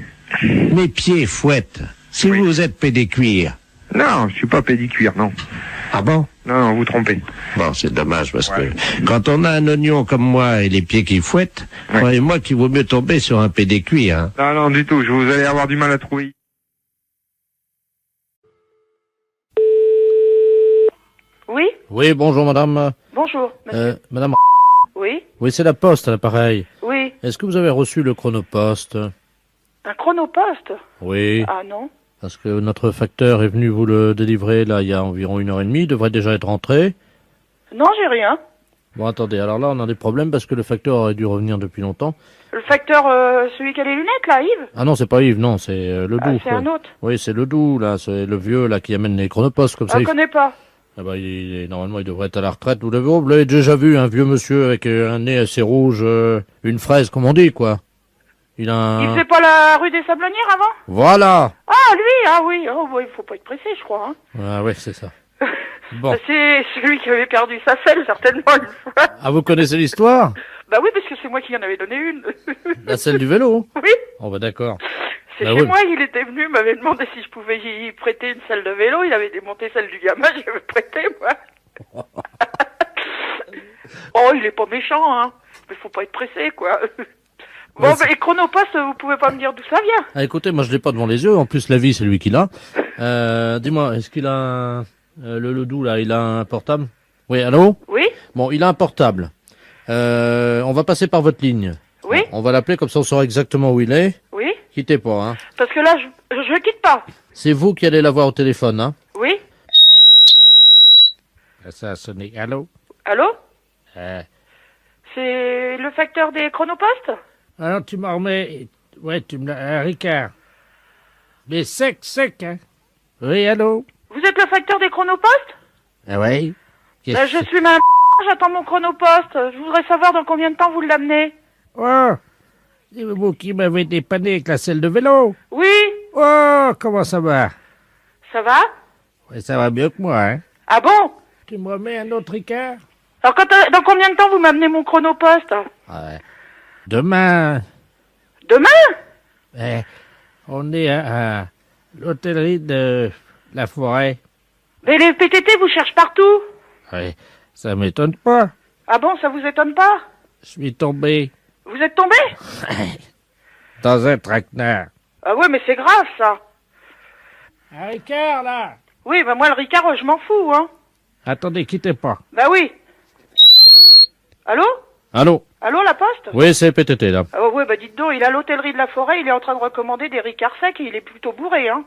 Mes pieds fouettent. Si vous êtes pédécuir.
Non, je suis pas pédicuire, non.
Ah bon?
Non, vous trompez.
Bon, c'est dommage parce que quand on a un oignon comme moi et les pieds qui fouettent, croyez-moi qu'il vaut mieux tomber sur un pédécuir, hein.
Non, du tout, vous allez avoir du mal à trouver.
Oui?
Oui, bonjour madame.
Bonjour, monsieur.
Madame...
Oui?
Oui, c'est la poste à l'appareil.
Oui.
Est-ce que vous avez reçu le chronopost?
Un chronopost?
Oui.
Ah non.
Parce que notre facteur est venu vous le délivrer, là, il y a environ 1h30, il devrait déjà être rentré.
Non, j'ai rien.
Bon, attendez, alors là, on a des problèmes parce que le facteur aurait dû revenir depuis longtemps.
Le facteur, celui qui a les lunettes, là, Yves?
Ah non, c'est pas Yves, non, c'est le Doux.
C'est un autre.
Oui, c'est le Doux, là, c'est le vieux, là, qui amène les chronopostes, comme ça.
Je connais pas.
Ah bah, normalement, il devrait être à la retraite. Vous l'avez déjà vu, un vieux monsieur avec un nez assez rouge, une fraise, comme on dit, quoi. Il
faisait pas la rue des Sablonnières avant?
Voilà.
Ah, lui, ah oui. Oh, il faut pas être pressé, je crois, hein.
Ah ouais, c'est ça. Bon.
C'est celui qui avait perdu sa selle, certainement, une fois.
Ah, vous connaissez l'histoire?
Bah oui, parce que c'est moi qui en avais donné une.
La selle du vélo?
Oui.
Oh bah d'accord.
C'est chez moi, il était venu, m'avait demandé si je pouvais y prêter une selle de vélo, il avait démonté celle du gamin, j'y avais prêté, moi. Oh, il est pas méchant, hein. Mais faut pas être pressé, quoi. Bon, bah, et Chronopost, vous pouvez pas me dire d'où ça vient?
Ah, écoutez, moi je l'ai pas devant les yeux, en plus la vie c'est lui qui l'a. Dis-moi, est-ce qu'il a le Doux là, il a un portable? Oui, allô?
Oui?
Bon, il a un portable. On va passer par votre ligne.
Oui.
On va l'appeler comme ça on saura exactement où il est.
Oui.
Quittez pas, hein.
Parce que là, je quitte pas.
C'est vous qui allez l'avoir au téléphone, hein.
Oui.
Ça a sonné. Allô?
Allô? C'est le facteur des chronopostes?
Alors, tu m'en remets... Ouais, tu me l'as... Ricard. Mais sec, hein? Oui, allô?
Vous êtes le facteur des chronopostes?
Ah oui?
Bah, je suis ma... J'attends mon chronoposte. Je voudrais savoir dans combien de temps vous l'amenez.
Oh! C'est vous qui m'avez dépanné avec la selle de vélo?
Oui.
Oh, comment ça va?
Ça va?
Oui, ça va mieux que moi, hein?
Ah bon?
Tu me remets un autre Ricard?
Alors, dans combien de temps vous m'amenez mon chronoposte?
Ouais. Demain.
Demain?
On est à l'hôtellerie de la forêt.
Mais les PTT vous cherchent partout.
Oui, ça m'étonne pas.
Ah bon, ça vous étonne pas?
Je suis tombé
Vous êtes tombé?
dans un traquenard.
Ah ouais, mais c'est grave, ça.
Un Ricard, là!
Oui, bah moi, le Ricard, je m'en fous, hein.
Attendez, quittez pas.
Bah oui. Allô?
Allô?
Allô, la poste?
Oui, c'est PTT, là.
Ah ouais, bah dites donc, il est à l'hôtellerie de la forêt, il est en train de recommander des Ricards secs et il est plutôt bourré, hein.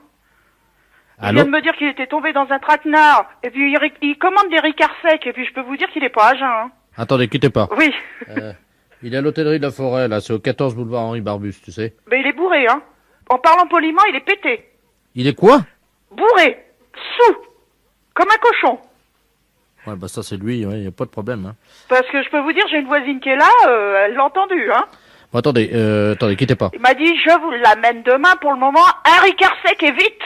Il
Allô?
vient de me dire qu'il était tombé dans un traquenard, et puis il commande des Ricards secs, et puis je peux vous dire qu'il est pas à jeun, hein.
Attendez, quittez pas.
Oui.
Il est à l'hôtellerie de la forêt, là, c'est au 14 boulevard Henri Barbus, tu sais.
Mais il est bourré, hein. En parlant poliment, il est pété.
Il est quoi?
Bourré. Sous. Comme un cochon.
Ouais, bah ça c'est lui, ouais, y a pas de problème, hein.
Parce que je peux vous dire, j'ai une voisine qui est là, elle l'a entendu, hein.
Bon, attendez, quittez pas.
Il m'a dit, je vous l'amène demain pour le moment, un Ricard sec et vite.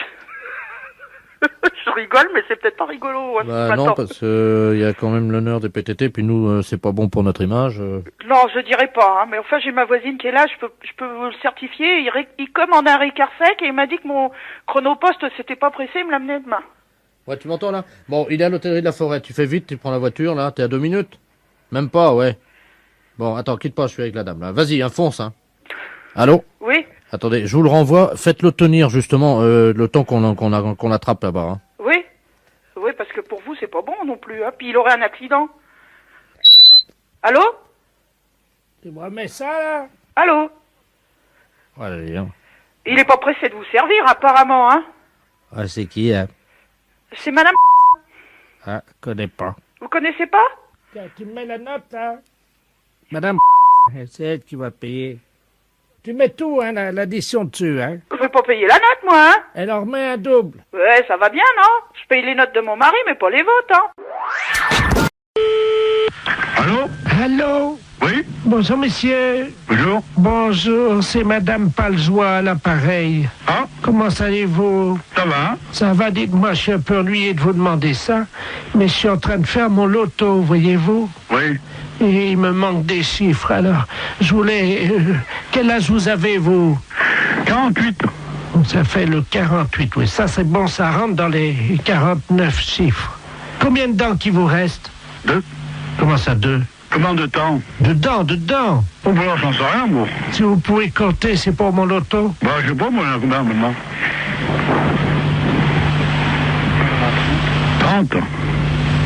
Je rigole, mais c'est peut-être pas rigolo. Hein,
Bah non, parce que y a quand même l'honneur des PTT, puis nous, c'est pas bon pour notre image.
Non, je dirais pas, hein, mais enfin, j'ai ma voisine qui est là, je peux vous le certifier. Il commande un Ricard sec et il m'a dit que mon chronoposte s'était pas pressé, il me l'amenait demain.
Ouais, tu m'entends là? Bon, il est à l'hôtellerie de la forêt, tu fais vite, tu prends la voiture, là, t'es à 2 minutes? Même pas, ouais. Bon, attends, quitte pas, je suis avec la dame, là. Vas-y, fonce, hein. Allô?
Oui?
Attendez, je vous le renvoie, faites-le tenir, justement, le temps qu'on l'attrape là-bas, hein.
Oui? Oui, parce que pour vous, c'est pas bon non plus, hein. Puis il aurait un accident. Allô?
Tu me remets ça, là?
Allô?
Ouais, hein.
Il est pas pressé de vous servir, apparemment, hein.
Ah, c'est qui, hein?
C'est madame...
Ah, connais pas.
Vous connaissez pas?
Tiens, tu me mets la note, là? Madame, c'est elle qui va payer. Tu mets tout, hein, l'addition dessus, hein?
Je vais pas payer la note, moi, hein.
Elle en remet un double.
Ouais, ça va bien, non? Je paye les notes de mon mari, mais pas les vôtres, hein.
Allô?
Allô?
Oui?
Bonjour, monsieur.
Bonjour.
Bonjour, c'est madame Paljoie à l'appareil.
Ah?
Comment allez-vous?
Ça va?
Ça va, dites-moi, je suis un peu ennuyé de vous demander ça, mais je suis en train de faire mon loto, voyez-vous?
Oui.
Et il me manque des chiffres, alors je voulais... quel âge vous avez, vous?
48.
Ça fait le 48, oui. Ça, c'est bon, ça rentre dans les 49 chiffres. Combien de dents qui vous reste?
2.
Comment ça, 2?
Combien de temps?
De dents.
Bon, bah, j'en sais rien, moi.
Si vous pouvez compter, c'est pour mon loto.
Bah, je sais pas, moi, il y en a combien maintenant? 30.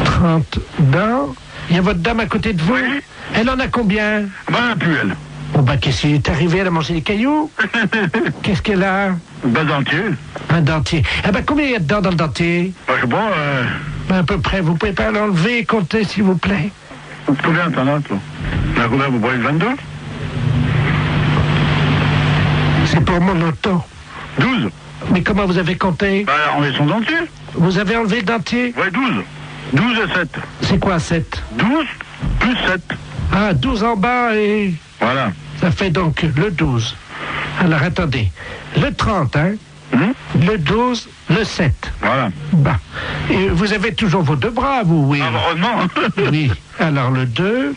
30 dents. Il y a votre dame à côté de vous?
Oui.
Elle en a combien?
Bah, elle a plus, elle.
Bon, bah, qu'est-ce qui est arrivé? Elle a mangé des cailloux? Qu'est-ce qu'elle a?
Bah, dentier.
Un dentier. Ah, bah, combien il y a de dents dans le dentier?
Bah, je sais pas,
Bah, à peu près. Vous pouvez pas l'enlever et compter, s'il vous plaît?
combien t'en as, toi? Il y en a combien, vous voyez, 22?
C'est pour mon loto.
12.
Mais comment vous avez compté?
Bah, enlever son dentier.
Vous avez enlevé le dentier?
Ouais, 12. 12 et 7.
C'est quoi, 7?
12 plus 7.
Ah, 12 en bas et...
Voilà.
Ça fait donc le 12. Alors, attendez. Le 30, hein? Le 12, le 7.
Voilà.
Bah. Et vous avez toujours vos deux bras, vous, oui?
Heureusement.
Oui. Alors, le 2.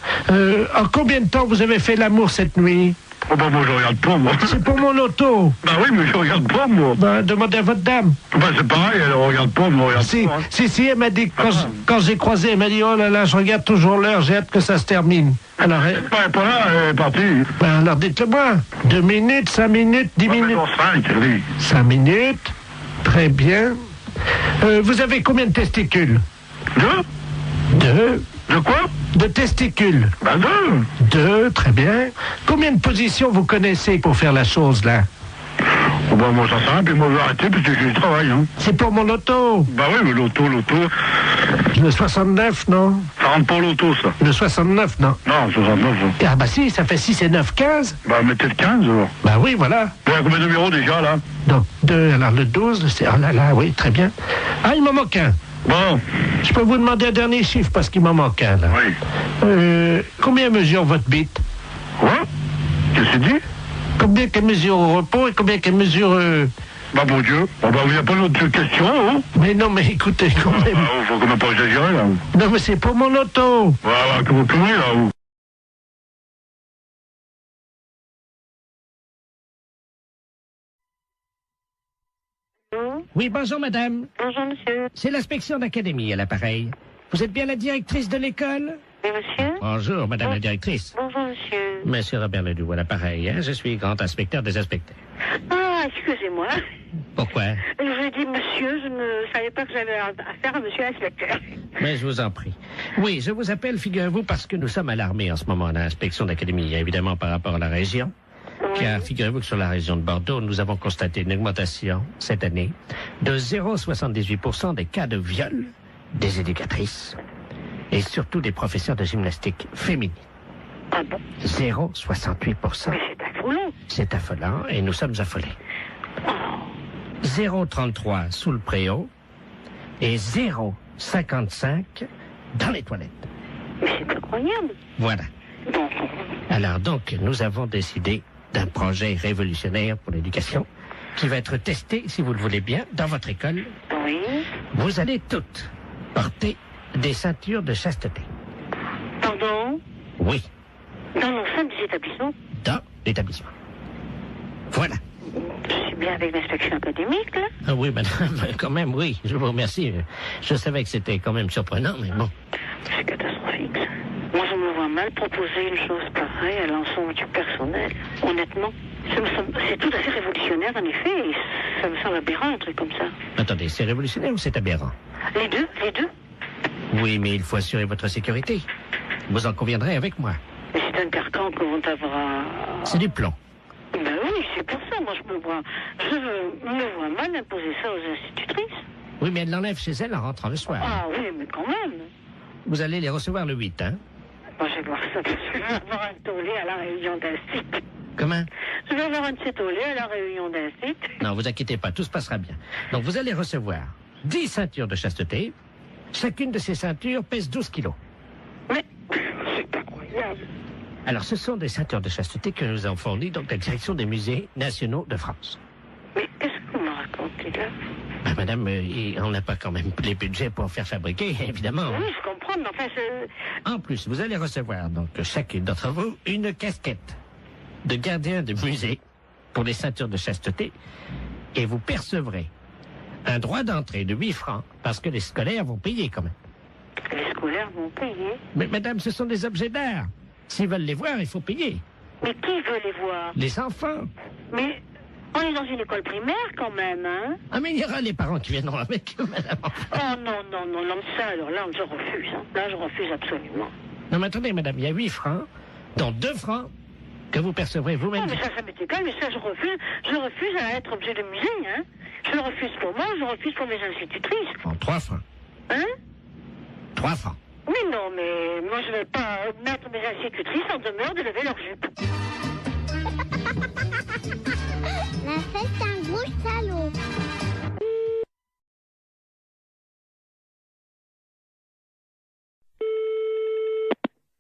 En combien de temps vous avez fait l'amour cette nuit?
Oh, bah, moi, je regarde pas, moi.
C'est pour mon loto.
Bah oui, mais je regarde pas, moi.
Bah, demandez à votre dame.
Bah, c'est pareil, elle regarde pas, moi, regarde
Si,
pas. Hein.
si, elle m'a dit, quand j'ai croisé, elle m'a dit, oh là là, je regarde toujours l'heure, j'ai hâte que ça se termine. Alors,
Elle est pas là, elle est partie.
ben, alors dites-le-moi. 2 minutes, 5 minutes, 10 minutes.
Non, 5, oui.
5 minutes. Très bien. Vous avez combien de testicules?
2?
2.
De quoi?
De testicules?
Bah 2.
2, très bien. Combien de positions vous connaissez pour faire la chose, là?
Oh bah moi ça sert, puis moi je vais arrêter parce que j'ai du travail, hein.
C'est pour mon loto.
Bah oui, mais l'auto.
Le 69, non?
Ça rentre pour l'auto, ça.
Le 69, non?
Non, 69, ça.
Ah bah si, ça fait 6 et 9, 15.
Bah mettez le 15, alors.
Bah oui, voilà.
Il y a combien de numéros déjà, là?
Donc, 2, alors le 12, c'est... Oh là là, oui, très bien. Ah, il m'en manque un.
Bon.
Je peux vous demander un dernier chiffre parce qu'il m'en manque un, là.
Oui.
Combien mesure votre bite?
Quoi? Qu'est-ce que c'est dit?
Combien qu'elle mesure au repos et combien qu'elle mesure...
Bah bon Dieu, bah il n'y a pas d'autre question, hein?
Mais non, mais écoutez, quand même...
faut quand même pas exagérer, là.
Non, mais c'est pour mon auto.
Voilà, que vous tournez, là, vous.
Oui, bonjour, madame.
Bonjour, monsieur.
C'est l'inspection d'académie à l'appareil. Vous êtes bien la directrice de l'école?
Oui, monsieur.
Bonjour, madame la directrice.
Bonjour, monsieur.
Monsieur Robert Ledoux à l'appareil, hein? Je suis grand inspecteur des inspecteurs.
Ah, excusez-moi.
Pourquoi?
Je dis monsieur, je ne savais pas que j'avais affaire à monsieur l'inspecteur.
Mais je vous en prie. Oui, je vous appelle, figurez-vous, parce que nous sommes alarmés en ce moment à l'inspection d'académie, évidemment par rapport à la région.
Oui.
Car figurez-vous que sur la région de Bordeaux, nous avons constaté une augmentation cette année de 0,78% des cas de viol des éducatrices et surtout des professeurs de gymnastique féminines.
Ah bon?
0,68%.
Mais c'est affolant.
C'est affolant et nous sommes affolés. 0,33 sous le préau et 0,55 dans les toilettes.
Mais c'est incroyable.
Voilà.
Bon.
Alors donc, nous avons décidé d'un projet révolutionnaire pour l'éducation qui va être testé, si vous le voulez bien, dans votre école.
Oui.
Vous allez toutes porter des ceintures de chasteté.
Pardon?
Oui,
Dans l'ensemble des établissements?
dans l'établissement. Voilà.
Je suis bien avec l'inspection académique, là.
Ah oui, madame, quand même, oui, je vous remercie. Je savais que c'était quand même surprenant, mais bon.
C'est catastrophique, ça. Moi, je me vois mal proposer une chose pareille à l'ensemble du personnel. Honnêtement, c'est tout à fait révolutionnaire, en effet, et ça me semble aberrant, un truc comme ça.
Attendez, c'est révolutionnaire ou c'est aberrant?
Les deux?
Oui, mais il faut assurer votre sécurité. Vous en conviendrez avec moi.
Mais c'est un carcan que vont avoir...
C'est du plomb.
Ben oui, c'est pour ça, moi, je me vois mal imposer ça aux institutrices.
Oui, mais elle l'enlève chez elle en rentrant le soir.
Ah oui, mais quand même.
Vous allez les recevoir le 8, hein?
Moi, je vais voir ça, parce que je vais avoir un tollé à la réunion d'un site.
Comment?
Je vais avoir un de ces tollés à la réunion d'un site.
Non, vous inquiétez pas, tout se passera bien. Donc, vous allez recevoir 10 ceintures de chasteté. Chacune de ces ceintures pèse 12 kilos.
Mais c'est incroyable.
Alors, ce sont des ceintures de chasteté que nous avons fournies, donc, la direction des musées nationaux de France.
Mais qu'est-ce que vous me racontez, là?
Ben, madame, on n'a pas quand même les budgets pour faire fabriquer, évidemment.
Oui, je comprends, mais enfin,
En plus, vous allez recevoir, donc, chacune d'entre vous, une casquette de gardien de musée pour les ceintures de chasteté. Et vous percevrez un droit d'entrée de 8 francs, parce que les scolaires vont payer quand même.
Les scolaires vont payer.
Mais madame, ce sont des objets d'art. S'ils veulent les voir, il faut payer.
Mais qui veut les voir?
Les enfants.
Mais on est dans une école primaire quand même, hein?
Ah, mais il y aura les parents qui viendront avec eux, madame.
Oh non, ça, alors là, je refuse. Hein. Là, je refuse absolument.
Non, mais attendez, madame, il y a 8 francs, dont 2 francs que vous percevrez vous-même.
Non, mais ça m'est égal, mais ça, je refuse. Je refuse à être objet de musée, hein? Je le refuse pour moi, je refuse pour mes institutrices.
Bon, 3 francs.
Hein?
3 francs.
Oui, non, mais moi, je ne vais pas mettre mes institutrices en demeure de lever leur jupe.
La fête, c'est un gros salaud.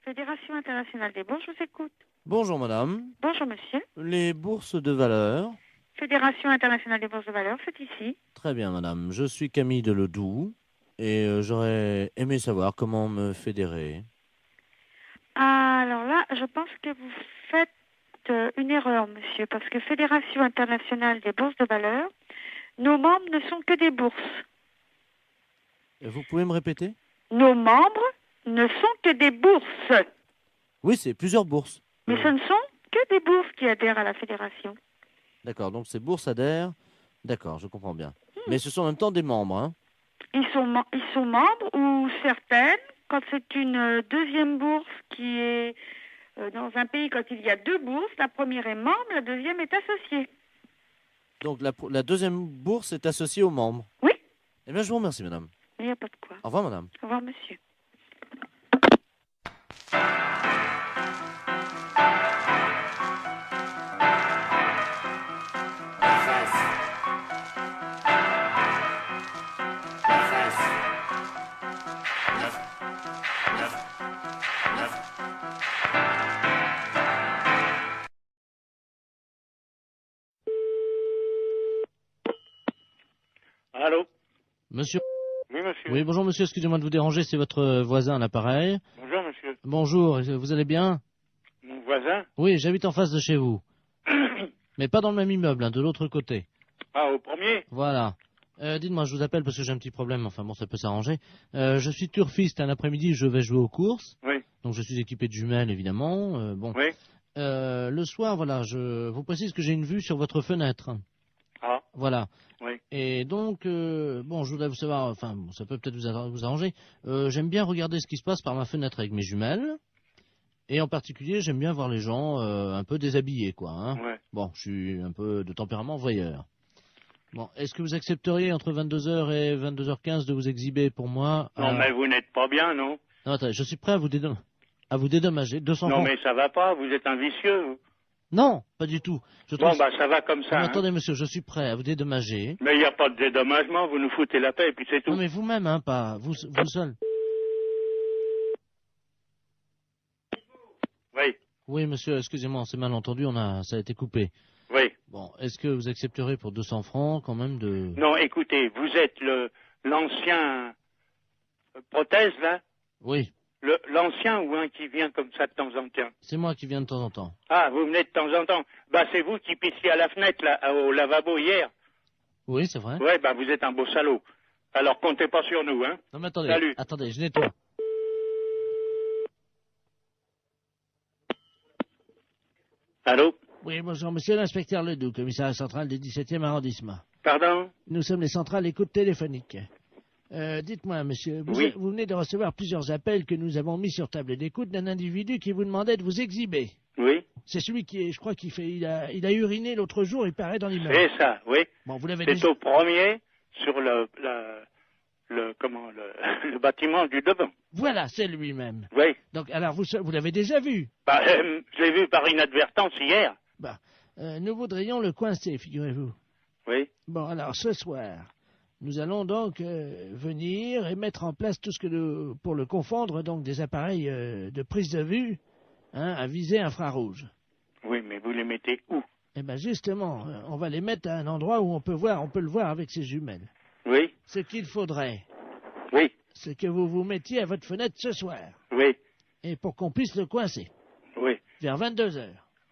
Fédération internationale des bourses, je vous écoute.
Bonjour madame.
Bonjour monsieur.
Les bourses de valeur.
Fédération internationale des bourses de valeur, c'est ici.
Très bien madame. Je suis Camille Deledoux et j'aurais aimé savoir comment me fédérer.
Alors là, je pense que vous faites une erreur, monsieur, parce que Fédération internationale des bourses de valeur, nos membres ne sont que des bourses.
Vous pouvez me répéter?
Nos membres ne sont que des bourses.
Oui, c'est plusieurs bourses.
Mais ce ne sont que des bourses qui adhèrent à la fédération.
D'accord, donc ces bourses adhèrent. D'accord, je comprends bien. Mais ce sont en même temps des membres, hein?
Ils sont membres ou certaines quand c'est une deuxième bourse qui est dans un pays, quand il y a deux bourses, la première est membre, la deuxième est associée.
Donc la deuxième bourse est associée aux membres.
Oui.
Eh bien, je vous remercie, madame.
Il n'y a pas de quoi.
Au revoir, madame.
Au revoir, monsieur.
Allô?
Monsieur.
Oui, monsieur.
Oui, bonjour, monsieur. Excusez-moi de vous déranger. C'est votre voisin à l'appareil.
Bonjour, monsieur.
Bonjour. Vous allez bien?
Mon voisin?
Oui, j'habite en face de chez vous. Mais pas dans le même immeuble, hein, de l'autre côté.
Ah, au premier?
Voilà. Dites-moi, je vous appelle parce que j'ai un petit problème. Enfin bon, ça peut s'arranger. Je suis turfiste. Un après-midi, je vais jouer aux courses.
Oui.
Donc je suis équipé de jumelles, évidemment. Bon.
Oui.
Le soir, voilà, je vous précise que j'ai une vue sur votre fenêtre.
Ah.
Voilà.
Oui.
Et donc, bon, je voudrais vous savoir, enfin, bon, ça peut peut-être vous arranger. J'aime bien regarder ce qui se passe par ma fenêtre avec mes jumelles. Et en particulier, j'aime bien voir les gens un peu déshabillés, quoi. Hein.
Ouais.
Bon, je suis un peu de tempérament voyeur. Bon, est-ce que vous accepteriez entre 22h et 22h15 de vous exhiber pour moi?
Non, mais vous n'êtes pas bien, non?
Non, attendez, je suis prêt à vous dédommager. 200
Non,
francs.
mais ça va pas, vous êtes un vicieux, vous.
Non, pas du tout.
Bon, bah, ça va comme ça.
Non, mais
hein.
attendez, monsieur, je suis prêt à vous dédommager.
Mais il n'y a pas de dédommagement, vous nous foutez la paix et puis c'est tout.
Non, mais vous-même, hein, pas vous seul.
Oui.
Oui, monsieur, excusez-moi, c'est mal entendu, ça a été coupé.
Oui.
Bon, est-ce que vous accepterez pour 200 francs quand même de...
Non, écoutez, vous êtes l'ancien prothèse, là?
Oui.
L'ancien ou un qui vient comme ça de temps en temps?
C'est moi qui viens de temps en temps.
Ah, vous venez de temps en temps. Bah, c'est vous qui pissiez à la fenêtre, là, au lavabo hier.
Oui, c'est vrai.
Ouais, bah, vous êtes un beau salaud. Alors, comptez pas sur nous, hein.
Non, mais attendez.
Salut.
Attendez, je nettoie.
Allô?
Oui, bonjour, monsieur l'inspecteur Ledoux, commissariat central du 17e arrondissement.
Pardon?
Nous sommes les centrales écoute téléphonique. Dites-moi, monsieur, vous venez de recevoir plusieurs appels que nous avons mis sur table d'écoute d'un individu qui vous demandait de vous exhiber.
Oui.
C'est celui qui est, je crois il a uriné l'autre jour, il paraît dans l'immeuble.
C'est ça, oui.
Bon, vous l'avez
C'est
déjà...
au premier, sur le bâtiment du devant.
Voilà, c'est lui-même.
Oui.
Donc, alors, vous l'avez déjà vu?
Bah, je l'ai vu par inadvertance hier.
Bah, nous voudrions le coincer, figurez-vous.
Oui.
Bon, alors, ce soir, nous allons donc venir et mettre en place tout ce que pour le confondre, donc des appareils de prise de vue, hein, à visée infrarouge.
Oui, mais vous les mettez où?
Eh bien, justement, on va les mettre à un endroit où on peut le voir avec ses jumelles.
Oui.
Ce qu'il faudrait,
oui,
c'est que vous vous mettiez à votre fenêtre ce soir.
Oui.
Et pour qu'on puisse le coincer.
Oui.
Vers 22h.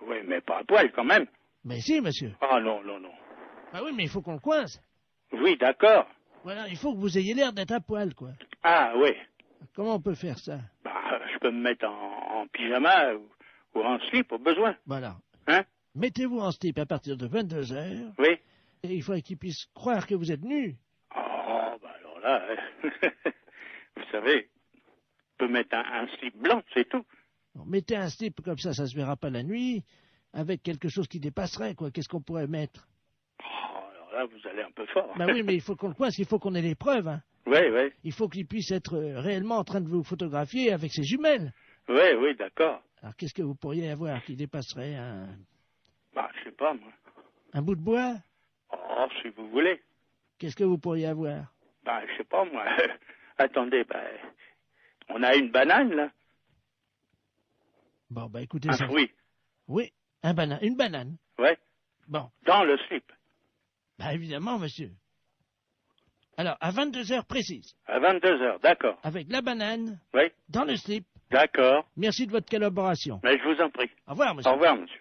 Oui, mais pas à poil quand même.
Mais si, monsieur.
Ah non, non, non.
Ah oui, mais il faut qu'on le coince.
Oui, d'accord.
Voilà, il faut que vous ayez l'air d'être à poil, quoi.
Ah oui.
Comment on peut faire ça?
Bah, je peux me mettre en pyjama ou en slip au besoin.
Voilà.
Hein?
Mettez-vous en slip à partir de 22h.
Oui.
Et il faut qu'il puisse croire que vous êtes nu.
Oh, bah alors là, vous savez, je peux mettre un slip blanc, c'est tout.
Bon, mettez un slip comme ça se verra pas la nuit, avec quelque chose qui dépasserait, quoi. Qu'est-ce qu'on pourrait mettre?
Oh, alors là, vous allez un peu fort.
Bah oui, mais il faut qu'on le coince, il faut qu'on ait les preuves, hein.
Oui, oui.
Il faut qu'il puisse être réellement en train de vous photographier avec ses jumelles.
Oui, oui, d'accord.
Alors, qu'est-ce que vous pourriez avoir qui dépasserait un...
Bah, je sais pas, moi.
Un bout de bois?
Oh, si vous voulez.
Qu'est-ce que vous pourriez avoir?
Bah, je sais pas, moi. Attendez, bah, on a une banane, là.
Bon, bah, écoutez
un
ça.
fruit.
Oui, une banane.
Ouais.
Bon.
Dans le slip.
Bah, évidemment, monsieur. Alors, à 22h précises.
À 22h, d'accord.
Avec la banane.
Oui.
Dans le slip.
D'accord.
Merci de votre collaboration.
Mais je vous en prie.
Au revoir, monsieur.
Au revoir, monsieur.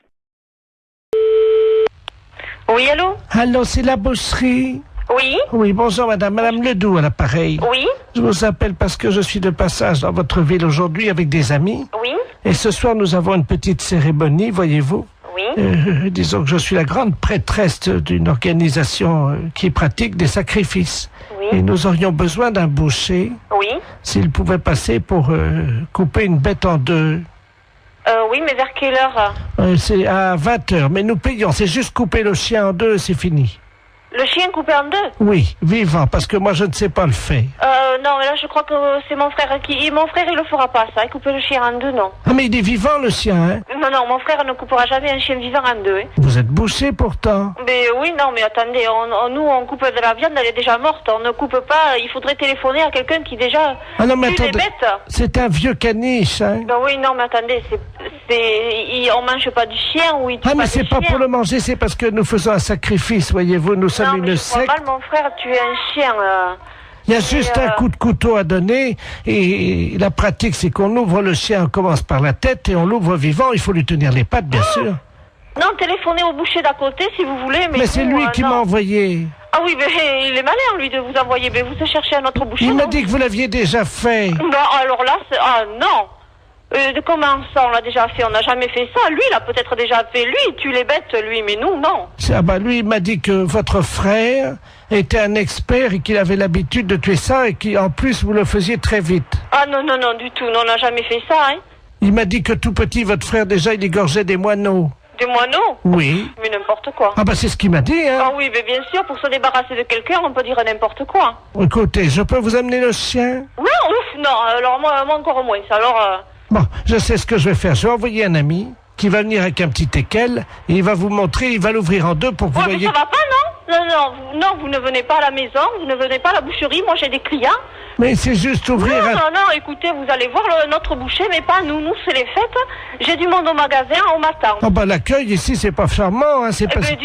Oui, allô?
Allô, c'est la bosserie?
Oui.
Oui, bonjour, madame Ledoux à l'appareil.
Oui.
Je vous appelle parce que je suis de passage dans votre ville aujourd'hui avec des amis.
Oui.
Et ce soir, nous avons une petite cérémonie, voyez-vous.
Oui.
Disons que je suis la grande prêtresse d'une organisation qui pratique des sacrifices.
Oui.
Et nous aurions besoin d'un boucher.
Oui.
S'il pouvait passer pour couper une bête en deux.
Oui, mais vers quelle heure?
C'est à 20h, mais nous payons. C'est juste couper le chien en deux, c'est fini.
Le chien coupé en deux?
Oui, vivant, parce que moi je ne sais pas le faire.
Non, mais là je crois que c'est mon frère qui... Mon frère il le fera pas, ça, couper le chien en deux, non.
Ah, mais il est vivant le chien, hein?
Non, mon frère ne coupera jamais un chien vivant en deux, hein.
Vous êtes bouché pourtant.
Mais oui, non, mais attendez, nous on coupe de la viande, elle est déjà morte, on ne coupe pas, il faudrait téléphoner à quelqu'un qui déjà
non, mais
tue les
attendez,
bêtes.
c'est un vieux caniche, hein?
Ben oui, non, mais attendez, on mange pas du chien ou il tue
mais
pas
c'est
du
pas
chien.
pour le manger, c'est parce que nous faisons un sacrifice, voyez-vous, nous sommes une secte.
Mal, mon frère tuer un chien.
Il y a juste un coup de couteau à donner et la pratique c'est qu'on ouvre le chien, on commence par la tête et on l'ouvre vivant, il faut lui tenir les pattes bien sûr.
Non, téléphonez au boucher d'à côté si vous voulez.
Mais c'est lui qui m'a envoyé.
Ah oui, mais il est malin lui de vous envoyer, mais vous cherchez un autre boucher.
Il m'a dit que vous l'aviez déjà fait.
Non, alors là, non. Comment ça, on l'a déjà fait? On n'a jamais fait ça. Lui, il a peut-être déjà fait. Lui, il tue les bêtes, lui, mais nous, non.
Lui, il m'a dit que votre frère était un expert et qu'il avait l'habitude de tuer ça et qu'en plus, vous le faisiez très vite.
Ah non, du tout. Non, on n'a jamais fait ça, hein.
Il m'a dit que tout petit, votre frère, déjà, il égorgeait des moineaux.
Des moineaux?
Oui.
Mais n'importe quoi.
C'est ce qu'il m'a dit, hein.
Ah oui, mais bien sûr, pour se débarrasser de quelqu'un, on peut dire n'importe quoi.
Écoutez, je peux vous amener le chien?
Non, alors moi encore moins. Alors...
Bon, je sais ce que je vais faire. Je vais envoyer un ami qui va venir avec un petit teckel et il va vous montrer, il va l'ouvrir en deux pour que vous voyez...
Mais ça va pas, non? Non, vous ne venez pas à la maison, vous ne venez pas à la boucherie, moi j'ai des clients.
Mais c'est juste ouvrir...
Non, écoutez, vous allez voir notre boucher, mais pas nous. Nous, c'est les fêtes. J'ai du monde au magasin, on m'attend.
L'accueil ici, c'est pas charmant, hein, c'est pas...
vous avez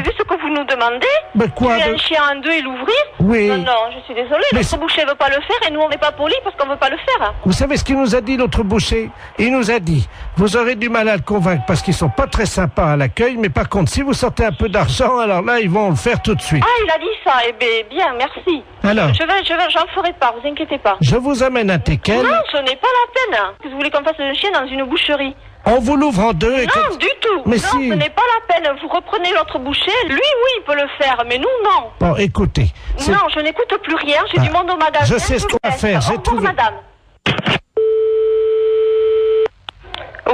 vu ce que vous nous demandez?
Quoi?
Tuer un chien en deux et l'ouvrir?
Oui.
Non, je suis désolée, notre boucher veut pas le faire et nous, on n'est pas polis parce qu'on veut pas le faire.
Vous savez ce qu'il nous a dit, l'autre boucher? Il nous a dit, vous aurez du mal à le convaincre parce qu'ils sont pas très sympas à l'accueil, mais par contre, si vous sortez un peu d'argent, alors là, ils vont le faire tout de suite.
Ah, il a dit ça, bien, merci.
Alors?
J'en ferai pas, vous inquiétez pas.
Je vous amène un teckel.
Non, ce n'est pas la peine. Vous voulez qu'on fasse un chien dans une boucherie?
On vous l'ouvre en deux et...
Non, du tout.
Mais
non,
si.
Ce n'est pas la peine. Vous reprenez l'autre boucher. Lui, oui, il peut le faire, mais nous, non.
Bon, écoutez.
Non, je n'écoute plus rien. J'ai du monde au magasin.
Je sais ce qu'on va faire. J'ai trouvé...
madame.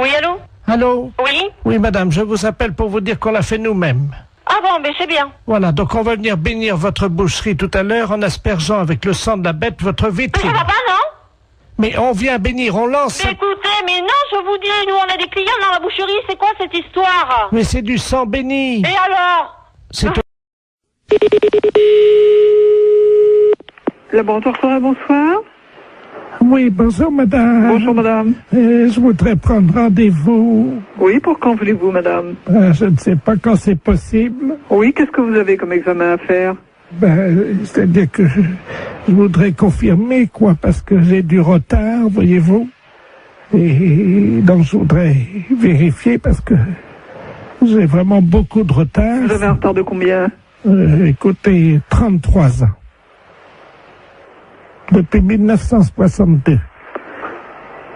Oui, allô?
Allô?
Oui?
Oui, madame, je vous appelle pour vous dire qu'on l'a fait nous-mêmes.
Ah bon, mais c'est bien.
Voilà, donc on va venir bénir votre boucherie tout à l'heure en aspergeant avec le sang de la bête votre vitrine.
Mais ça va pas, non?
Mais on vient bénir, on lance...
Mais écoutez, mais non, je vous dis, nous on a des clients dans la boucherie, c'est quoi cette histoire?
Mais c'est du sang béni.
Et alors?
C'est...
Laboratoire Forêt, bonsoir.
Oui, bonjour madame.
Bonjour madame.
Je voudrais prendre rendez-vous.
Oui, pour quand voulez-vous madame?
Je ne sais pas quand c'est possible.
Oui, qu'est-ce que vous avez comme examen à faire?
C'est-à-dire que je voudrais confirmer, quoi, parce que j'ai du retard, voyez-vous. Et donc je voudrais vérifier parce que j'ai vraiment beaucoup de retard.
Vous avez un retard de combien?
Écoutez, 33 ans. Depuis 1962.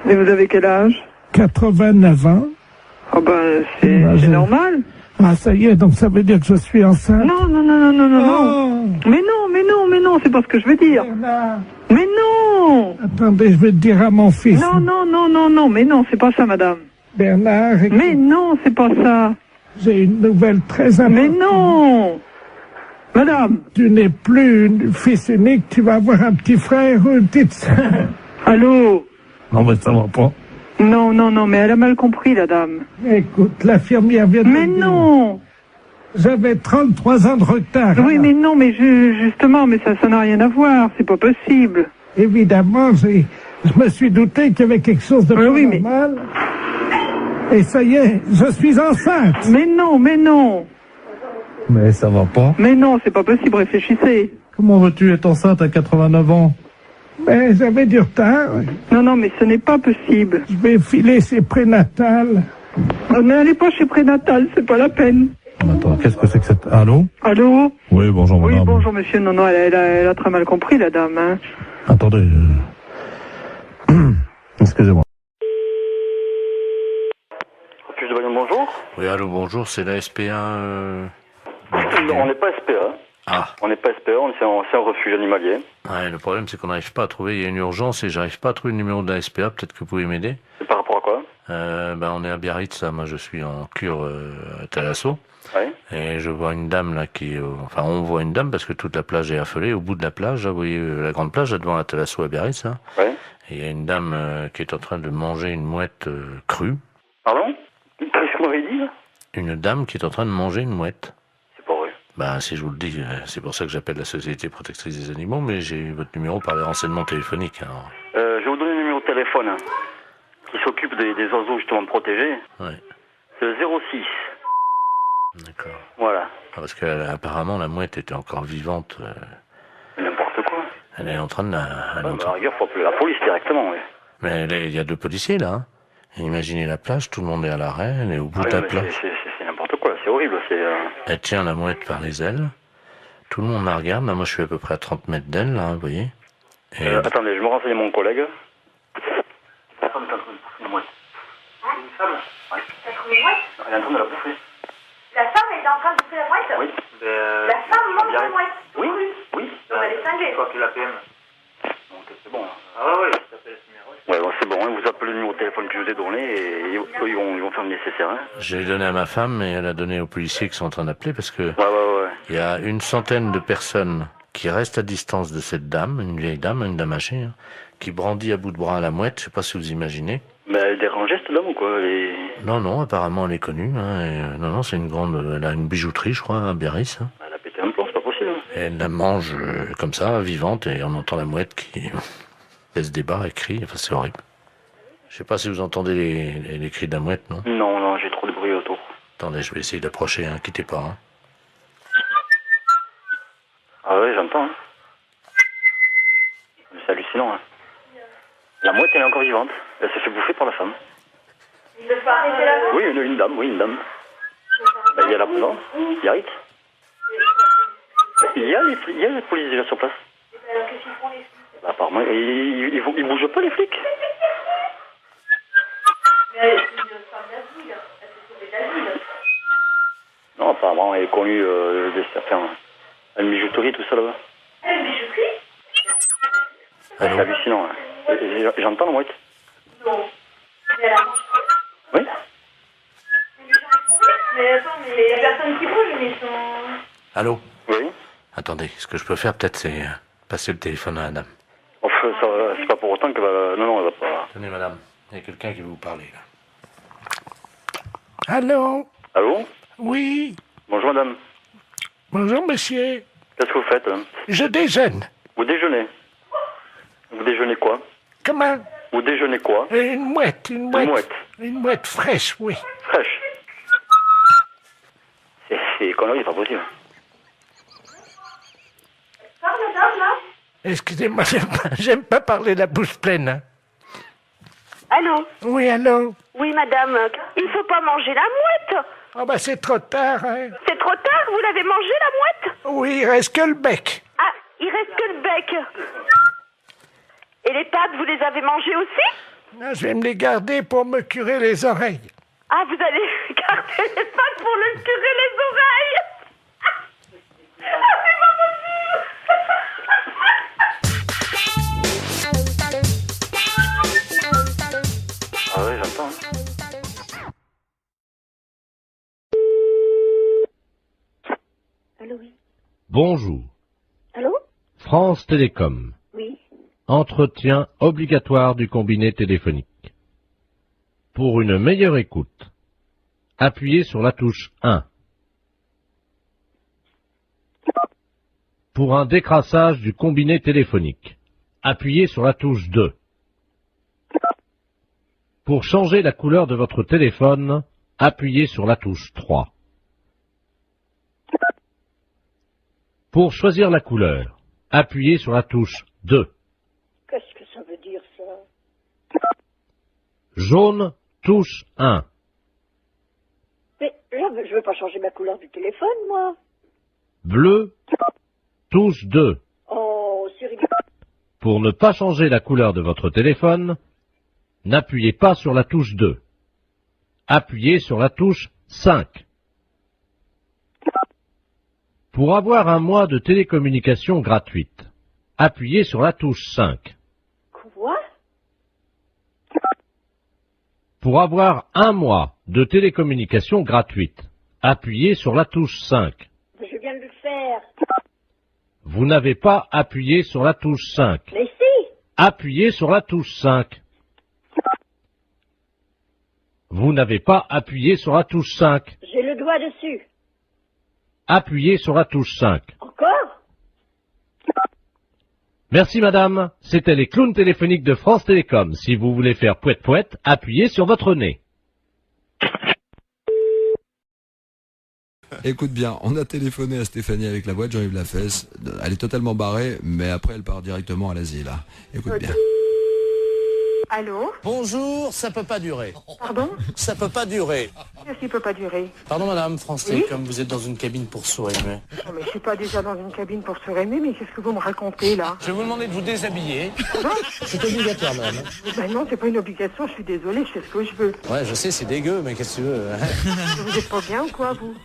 Et vous avez quel âge?
89 ans.
Ah c'est normal.
Ah, ça y est, donc ça veut dire que je suis enceinte?
Non. Mais non, c'est pas ce que je veux dire. Mais non!
Attendez, je vais te dire à mon fils.
Non, mais non, c'est pas ça, madame.
Bernard...
Mais non, c'est pas ça.
J'ai une nouvelle très importante.
Mais non! Madame!
Tu n'es plus une fils unique, tu vas avoir un petit frère ou une petite sœur.
Allô?
Non, mais ça va pas.
Non, mais elle a mal compris, la dame.
Écoute, l'infirmière vient de...
Mais non!
J'avais 33 ans de retard.
Oui, mais non, mais justement, mais ça n'a rien à voir, c'est pas possible.
Évidemment, je me suis douté qu'il y avait quelque chose de normal. Et ça y est, je suis enceinte.
Mais non.
Mais ça va pas.
Mais non, c'est pas possible, réfléchissez.
Comment veux-tu être enceinte à 89 ans?
Mais j'avais du retard.
Non, mais ce n'est pas possible.
Je vais filer chez prénatal.
N'allez pas chez prénatal, c'est pas la peine.
Attends, qu'est-ce que c'est que cette... Allô?
Allô?
Oui, bonjour madame.
Oui, bonjour monsieur. Non, elle a très mal compris, la dame. Hein.
Attendez. Excusez-moi.
Bonjour.
Oui, allô, bonjour, c'est la SPA...
On n'est pas SPA. Ah. On n'est pas SPA, c'est un refuge animalier.
Ouais, le problème, c'est qu'on n'arrive pas à trouver, il y a une urgence et j'arrive pas à trouver le numéro de la SPA, peut-être que vous pouvez m'aider.
C'est par rapport à quoi?
On est à Biarritz, là, moi je suis en cure à Thalasso.
Ouais.
Et je vois une dame là on voit une dame parce que toute la plage est affolée, au bout de la plage, là, vous voyez la grande plage, là, devant la Thalasso à Biarritz, là.
Ouais.
Et il y a une dame qui est en train de manger une mouette crue.
Pardon? Qu'est-ce que vous m'avez dit, là?
Une dame qui est en train de manger une mouette.
C'est pas vrai.
Ben, si je vous le dis, c'est pour ça que j'appelle la Société Protectrice des Animaux, mais j'ai eu votre numéro par les renseignements téléphoniques. Alors.
Je vais vous donner le numéro de téléphone hein, qui s'occupe des oiseaux justement protégés.
Ouais.
C'est le 06.
D'accord.
Voilà.
Ah, parce que apparemment la mouette était encore vivante.
N'importe quoi.
Elle est en train de la...
À la rigueur, faut appeler la police directement, oui.
Mais il y a 2 policiers là. Hein. Imaginez la plage, tout le monde est à l'arrêt, elle est au bout de la plage.
C'est n'importe quoi, c'est horrible.
Elle tient la mouette par les ailes. Tout le monde la regarde. Là, moi, je suis à peu près à 30 mètres d'elle, là, vous voyez. Et
attendez, je me renseigne mon collègue. La femme est en train de bouffer une mouette.
Une femme?
Oui.
T'as trouvé une mouette?
Elle est en train de la bouffer.
La femme est en train de bouffer la mouette?
Oui.
La femme mange la mouette?
Oui, oui.
Donc elle est cinglée.
Quoi que la PM. Donc c'est bon.
Ah ouais, ça fait ce numéro.
Ouais, bon, c'est bon, hein, vous appelez le numéro de téléphone que je vous ai donné et ils vont faire le nécessaire. Hein.
J'ai donné à ma femme et elle a donné aux policiers qui sont en train d'appeler parce que il y a une centaine de personnes qui restent à distance de cette dame, une vieille dame, une dame âgée, hein, qui brandit à bout de bras la mouette, je sais pas si vous imaginez.
Mais elle dérangeait cette dame ou quoi?
Non, apparemment elle est connue. Hein, non, c'est une grande... Elle a une bijouterie, je crois, à Biarritz. Hein.
Elle a pété un plomb, c'est pas possible.
Et elle la mange comme ça, vivante, et on entend la mouette qui laisse des barres et crie. Enfin, c'est horrible. Je sais pas si vous entendez les cris de la mouette, non?
Non, j'ai trop de bruit autour.
Attendez, je vais essayer d'approcher, hein, quittez pas. Hein.
Ah ouais, j'entends. Hein. C'est hallucinant. Hein. La mouette, elle est encore vivante. Elle se fait bouffer par la femme.
Il ne faut arrêter la mouette?
Oui, une dame. Ben, il y a la... Non, Biarritz. Il y a les policiers déjà sur place.
Alors qu'est-ce qu'ils font les flics?
Bah, apparemment, ils bougent pas les flics.
Mais elle est une femme d'asile. Elle s'est sauvée d'asile.
Non, apparemment, elle est connue de certains... Une bijouterie, tout ça là-bas.
Une bijouterie?
C'est hallucinant. Hein. J'entends la mouette.
Non. Mais elle a mangé.
Oui.
Mais attends, mais il y a personne qui bouge, mais ils sont...
Allô?
Oui.
Attendez, ce que je peux faire peut-être c'est passer le téléphone à la dame.
Enfin, c'est pas pour autant qu'elle va... Non, elle va pas...
Tenez madame, il y a quelqu'un qui veut vous parler là.
Allô?
Allô?
Oui.
Bonjour madame.
Bonjour monsieur.
Qu'est-ce que vous faites? Hein?
Je déjeune.
Vous déjeunez? Vous déjeunez quoi?
Comment?
Vous déjeunez quoi?
Une mouette.
Une mouette?
Une mouette fraîche, oui.
Fraîche? C'est conneries, c'est pas possible.
Parle madame, là?
Excusez-moi, j'aime pas parler la bouche pleine. Hein.
Allô?
Oui, allô?
Oui madame, il faut pas manger la mouette.
Oh bah c'est trop tard, hein.
C'est trop tard, vous l'avez mangé la mouette?
Oui, il reste que le bec.
Ah, il reste que le bec. Et les pattes, vous les avez mangées aussi?
Non, je vais me les garder pour me curer les oreilles.
Ah, vous allez garder les pattes pour le curer les oreilles? Ah, c'est pas possible.
Ah oui, j'entends.
Allô, oui.
Bonjour.
Allô?
France Télécom.
Oui.
Entretien obligatoire du combiné téléphonique. Pour une meilleure écoute, appuyez sur la touche 1. Pour un décrassage du combiné téléphonique, appuyez sur la touche 2. Pour changer la couleur de votre téléphone, appuyez sur la touche 3. Pour choisir la couleur, appuyez sur la touche 2.
Qu'est-ce que ça veut dire, ça?
Jaune, touche 1.
Mais je veux pas changer ma couleur du téléphone, moi.
Bleu, touche 2.
Oh, c'est rigolo.
Pour ne pas changer la couleur de votre téléphone, n'appuyez pas sur la touche 2. Appuyez sur la touche 5. Pour avoir un mois de télécommunication gratuite, appuyez sur la touche 5.
Quoi?
Pour avoir un mois de télécommunication gratuite, appuyez sur la touche 5.
Je viens de le faire.
Vous n'avez pas appuyé sur la touche 5.
Mais si.
Appuyez sur la touche 5. Vous n'avez pas appuyé sur la touche 5.
J'ai le doigt dessus.
Appuyez sur la touche 5.
Encore?
Merci madame. C'était les clowns téléphoniques de France Télécom. Si vous voulez faire pouet-pouet, appuyez sur votre nez.
Écoute bien, on a téléphoné à Stéphanie avec la voix de Jean-Yves Lafesse. Elle est totalement barrée, mais après elle part directement à l'asile. Écoute bien.
Allô?
Bonjour, ça peut pas durer.
Pardon?
Ça peut pas durer.
Qu'est-ce qui peut pas durer?
Pardon madame, France
Oui
Télécom, vous êtes dans une cabine pour sourire.
Non, mais je suis pas déjà dans une cabine pour se rémer, mais qu'est-ce que vous me racontez là?
Je vais vous demander de vous déshabiller.
Pardon?
C'est obligatoire madame.
Ben non, c'est pas une obligation, je suis désolée, je fais ce que je veux.
Ouais, je sais, c'est dégueu, mais qu'est-ce que tu veux?
Vous êtes pas bien ou quoi, vous?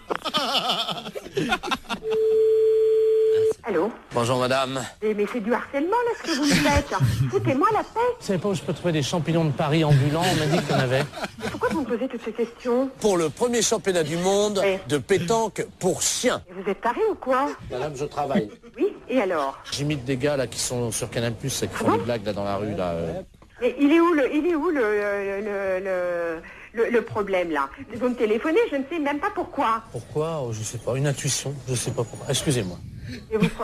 Allô?
Bonjour madame.
Mais c'est du harcèlement là ce que vous me faites. Foutez-moi la paix.
Vous savez pas où je peux trouver des champignons de Paris ambulants? On m'a dit qu'il y en avait.
Mais pourquoi vous me posez toutes ces questions?
Pour le premier championnat du monde de pétanque pour chiens.
Et vous êtes taré ou quoi?
Madame, je travaille.
Oui, et alors?
J'imite des gars là qui sont sur Canal+, qui font des blagues là dans la rue là.
Mais il est où le problème là? Vous me téléphonez, je ne sais même pas pourquoi.
Pourquoi? Oh, je sais pas, une intuition, je sais pas pourquoi. Excusez-moi.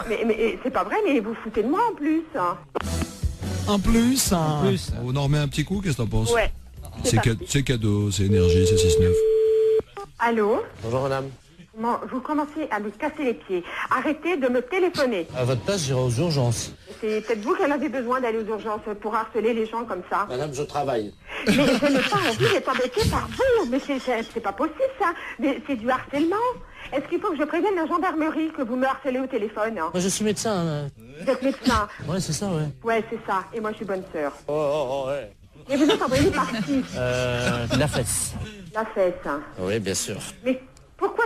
Mais c'est pas vrai, mais vous foutez de moi en plus.
En plus, on en remet un petit coup, qu'est-ce que t'en penses?
Ouais.
C'est cadeau, c'est énergie, c'est 6-9.
Allô?
Bonjour madame.
Vous commencez à me casser les pieds. Arrêtez de me téléphoner.
À votre place, j'irai aux urgences.
C'est peut-être vous qui en avez besoin d'aller aux urgences pour harceler les gens comme ça.
Madame, je travaille.
Mais je n'ai pas envie d'être embêtée par vous. Mais c'est pas possible ça. Mais c'est du harcèlement. Est-ce qu'il faut que je prévienne la gendarmerie que vous me harcelez au téléphone?
Moi, je suis médecin.
Vous êtes médecin?
Ouais, c'est ça, ouais.
Ouais, c'est ça. Et moi, je suis bonne sœur.
Oh, ouais.
Et vous êtes envoyé par qui?
La fesse.
La fesse.
Oui, bien sûr.
Mais pourquoi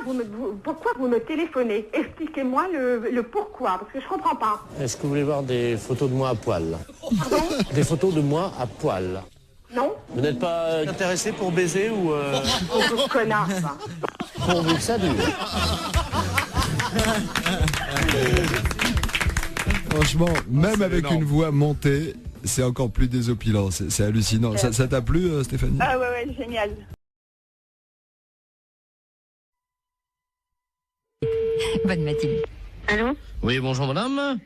vous me téléphonez? Expliquez-moi le pourquoi, parce que je comprends pas.
Est-ce que vous voulez voir des photos de moi à poil?
Pardon?
Des photos de moi à poil.
Non?
Vous n'êtes pas intéressé pour baiser ou...
Oh, connard, ça.
Pourvu que ça dure.
Franchement, même avec une voix montée, c'est encore plus désopilant, c'est hallucinant. Ça t'a plu, Stéphanie?
Ah ouais, génial.
Bonne matinée.
Allô?
Oui, bonjour madame.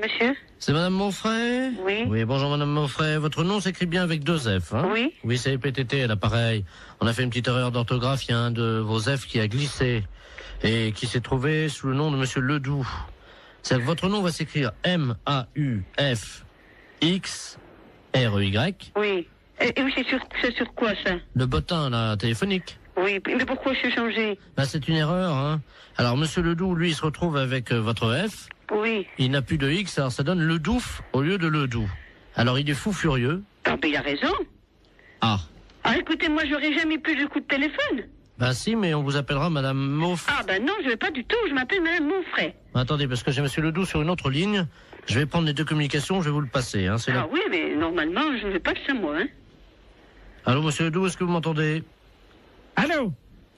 Monsieur?
C'est madame Monfray?
Oui.
Oui, bonjour madame Monfray. Votre nom s'écrit bien avec 2 F, hein?
Oui.
Oui, c'est PTT à l'appareil. On a fait une petite erreur d'orthographe. Il y a un de vos F qui a glissé et qui s'est trouvé sous le nom de monsieur Ledoux. C'est que votre nom va s'écrire M-A-U-F-X-R-E-Y.
Oui. Et oui, c'est sur quoi ça?
Le bottin, là, téléphonique.
Oui, mais pourquoi je suis changé?
Bah, c'est une erreur, hein. Alors, monsieur Ledoux, lui, il se retrouve avec votre F.
Oui.
Il n'a plus de X, alors ça donne Ledouf au lieu de Ledoux. Alors, il est fou furieux.
Ah, mais il a raison.
Ah.
Ah, écoutez, moi, j'aurai jamais plus de coup de téléphone.
Ben si, mais on vous appellera madame Monfray.
Ah, ben non, je vais pas du tout, je m'appelle madame Monfray.
Attendez, parce que j'ai monsieur Ledoux sur une autre ligne. Je vais prendre les 2 communications, je vais vous le passer, hein.
Ah oui, mais normalement, je ne vais pas que ça, moi, hein.
Allô, monsieur Ledoux, est-ce que vous m'entendez?
Allô?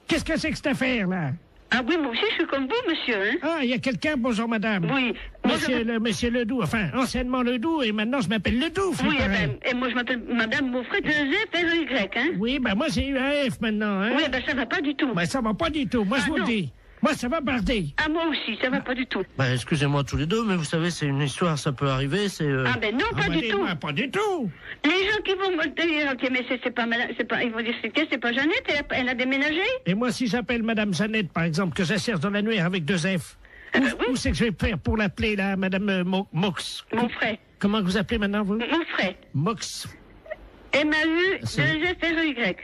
Qu'est-ce que c'est que cette affaire-là?
Ah oui, moi aussi, je suis comme vous, monsieur, hein.
Ah, il y a quelqu'un, bonjour madame.
Oui.
Monsieur Ledoux, enfin, anciennement Ledoux, et maintenant je m'appelle Ledoux.
Oui, et moi je m'appelle madame Monfray, 2F-R-E-Y, hein.
Oui, ben moi j'ai eu un F maintenant, hein.
Oui, ben ça va pas du tout.
Ben ça va pas du tout, moi je vous le dis. Moi ça va barder.
Ah, moi aussi, ça va pas du tout.
Ben excusez-moi tous les deux, mais vous savez, c'est une histoire, ça peut arriver, c'est...
Ah ben non, pas du tout.
Pas du tout.
Les gens qui vont me dire, ok, mais c'est pas madame, ils vont dire, c'est pas Jeannette, elle a déménagé.
Et moi, si j'appelle madame Jeannette, par exemple, que j'assère dans l'annuaire avec 2 F, où c'est que je vais faire pour l'appeler, là, madame Mox?
Monfray.
Comment vous appelez maintenant, vous?
Monfray.
Mox.
M-A-U-2-F-R-E-Y.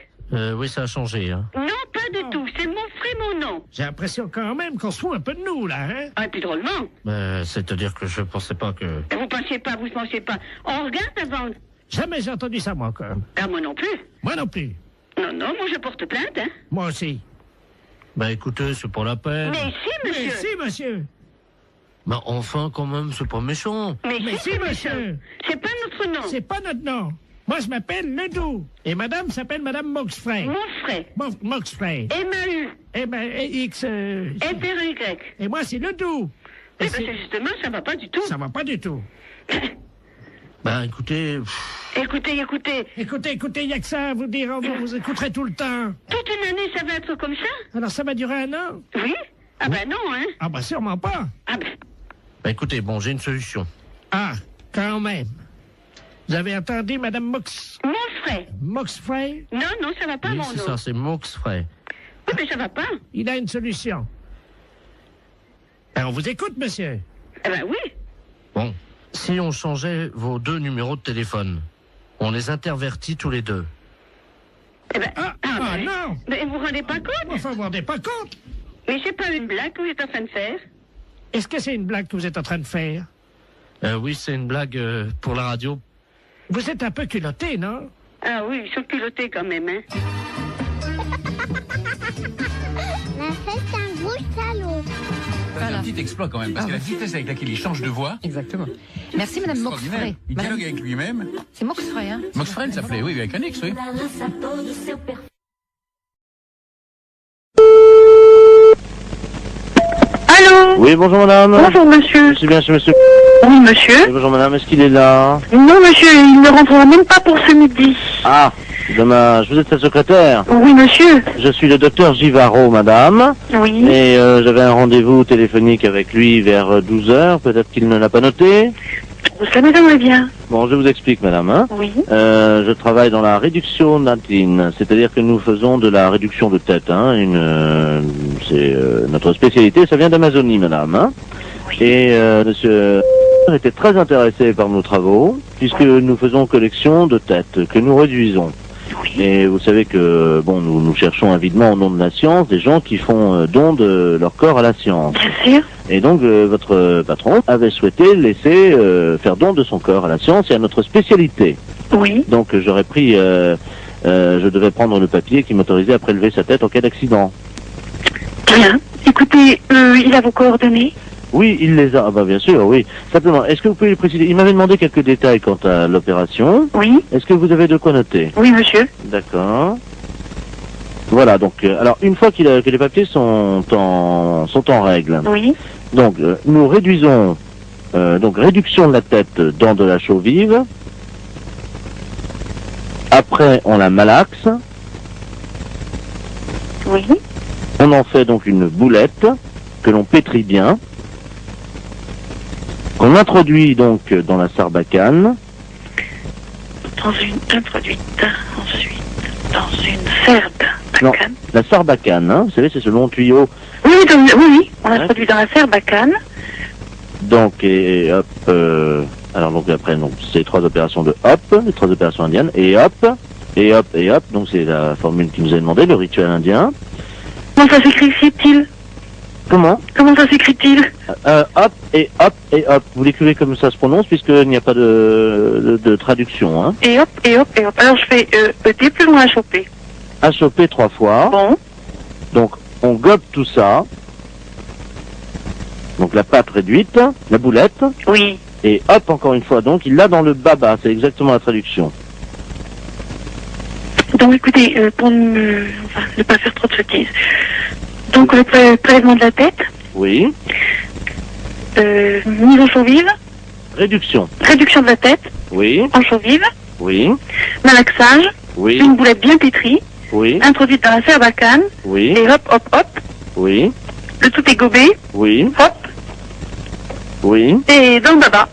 Oui, ça a changé, hein.
Non, pas du tout, c'est Monfray, mon nom.
J'ai l'impression quand même qu'on se fout un peu de nous, là, hein.
Ah, et puis drôlement.
C'est-à-dire que je pensais pas que...
Vous ne pensiez pas. On regarde avant.
Jamais j'ai entendu ça, moi, quand même.
Ah, moi non plus.
Moi non plus.
Non, moi je porte plainte, hein.
Moi aussi.
Bah écoutez, c'est pas la peine.
Mais si, monsieur.
Mais si, monsieur.
Bah enfin, quand même, c'est pas méchant.
Mais si, monsieur.
C'est pas notre nom.
C'est pas notre nom. Moi, je m'appelle Ledoux. Et madame s'appelle madame Moxfray.
Moxfray.
Moxfray.
M-A-U.
X...
F-R-Y.
Et moi, c'est Ledoux.
Eh ben, justement, ça va pas du tout.
Ça va pas du tout.
Bah écoutez...
Écoutez, il y a que ça à vous dire, vous écouterez tout le temps.
Toute une année, ça va être comme ça?
Alors ça va durer 1 an?
Oui. Ah ben non, hein.
Ah ben sûrement pas.
Ah ben...
Bah écoutez, bon, j'ai une solution.
Ah, quand même. Vous avez entendu, madame
Moxfray.
Moxfray?
Non, ça va pas,
Oui,
mon
c'est
nom.
ça, c'est Moxfray.
Oui, mais ça va pas.
Il a une solution. Ben, on vous écoute, monsieur.
Eh ben oui.
Bon, si on changeait vos 2 numéros de téléphone, on les intervertit tous les 2.
Eh ben...
non.
Mais vous vous rendez pas compte?
Enfin, vous vous rendez pas compte?
Mais c'est pas une blague que vous êtes en train de faire.
Est-ce que c'est une blague que vous êtes en train de faire?
Oui, c'est une blague pour la radio.
Vous êtes un peu culotté, non?
Ah oui, ils sont culottés quand même, hein.
La fête, c'est un gros salaud.
C'est un petit exploit quand même, parce que la vitesse avec laquelle il change de voix...
Exactement. Merci, madame Moxfray.
Il dialogue avec lui-même.
C'est Moxfray, hein?
Moxfray, ça s'appelait, oui, avec un X, oui.
Allô?
Oui, bonjour madame.
Bonjour monsieur.
Je suis bien chez monsieur.
Oui monsieur.
Oui, bonjour madame, est-ce qu'il est là?
Non monsieur, il ne rentrera même pas pour ce midi.
Ah, dommage. Vous êtes sa secrétaire?
Oui monsieur.
Je suis le docteur Givaro, madame.
Oui.
Et j'avais un rendez-vous téléphonique avec lui vers 12h. Peut-être qu'il ne l'a pas noté.
Ça m'étonnerait bien.
Bon, je vous explique, madame. Hein.
Oui.
Je travaille dans la réduction natine, c'est-à-dire que nous faisons de la réduction de tête. Hein. C'est notre spécialité, ça vient d'Amazonie, madame. Hein. Oui. Et monsieur était très intéressé par nos travaux, puisque nous faisons collection de têtes, que nous réduisons. Oui. Et vous savez que, bon, nous cherchons avidement au nom de la science des gens qui font don de leur corps à la science.
Bien sûr.
Et donc, votre patron avait souhaité laisser faire don de son corps à la science et à notre spécialité.
Oui.
Donc, j'aurais pris, je devais prendre le papier qui m'autorisait à prélever sa tête en cas d'accident.
Bien. Écoutez, il a vos coordonnées?
Oui, il les a. Ah bah bien sûr, oui. Simplement, est-ce que vous pouvez préciser? Il m'avait demandé quelques détails quant à l'opération.
Oui.
Est-ce que vous avez de quoi noter?
Oui, monsieur.
D'accord. Voilà, donc, alors, une fois que les papiers sont en règle.
Oui.
Donc, nous réduisons, donc, réduction de la tête dans de la chaux vive. Après, on la malaxe.
Oui.
On en fait donc une boulette que l'on pétrit bien. Qu'on introduit donc dans la sarbacane.
Introduite ensuite dans une sarbacane.
Non, la sarbacane, hein, vous savez, c'est ce long tuyau.
Oui, oui, on introduit dans la sarbacane.
Donc, et hop, alors donc après, donc, c'est 3 opérations de hop, les 3 opérations indiennes, et hop, et hop, et hop, donc c'est la formule qui nous a demandé, le rituel indien.
Comment ça s'écrit-il?
Comment
ça s'écrit-il?
Hop et hop et hop. Vous l'écrivez comme ça se prononce puisqu'il n'y a pas de traduction. Hein.
Et hop et hop et hop. Alors je fais ET plus loin HOP.
HOP 3 fois.
Bon.
Donc on gobe tout ça. Donc la pâte réduite, la boulette.
Oui.
Et hop encore une fois. Donc il l'a dans le baba. C'est exactement la traduction.
Donc écoutez, pour ne pas faire trop de sottises. Donc le prélèvement de la tête.
Oui.
Mise en chaux vive.
Réduction.
Réduction de la tête.
Oui.
En chaux vive.
Oui.
Malaxage.
Oui.
Une boulette bien pétrie.
Oui.
Introduite dans la sarbacane.
Oui.
Et hop, hop, hop.
Oui.
Le tout est gobé.
Oui.
Hop.
Oui.
Et dans le baba.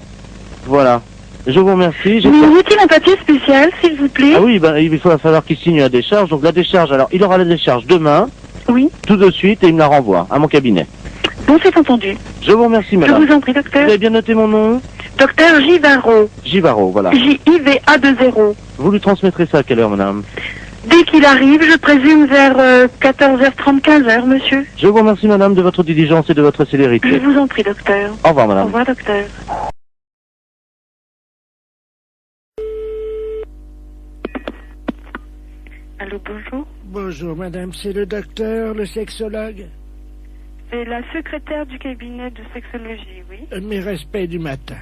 Voilà. Je vous remercie.
Il vous faut-il un papier spécial, s'il vous plaît?
Ah oui, ben, il va falloir qu'il signe la décharge. Donc la décharge, alors il aura la décharge demain.
Oui.
Tout de suite et il me la renvoie à mon cabinet.
Bon, c'est entendu.
Je vous remercie, madame.
Je vous en prie, docteur.
Vous avez bien noté mon nom?
Docteur Givaro.
Givaro, voilà.
J-I-V-A-2-0.
Vous lui transmettrez ça à quelle heure, madame?
Dès qu'il arrive, je présume vers 14h30, 15h, monsieur.
Je vous remercie, madame, de votre diligence et de votre célérité.
Je vous en prie, docteur.
Au revoir, madame.
Au revoir, docteur. Allô, bonjour.
Bonjour, madame, c'est le docteur, le sexologue?
C'est la secrétaire du cabinet de sexologie, oui.
Mes respects du matin.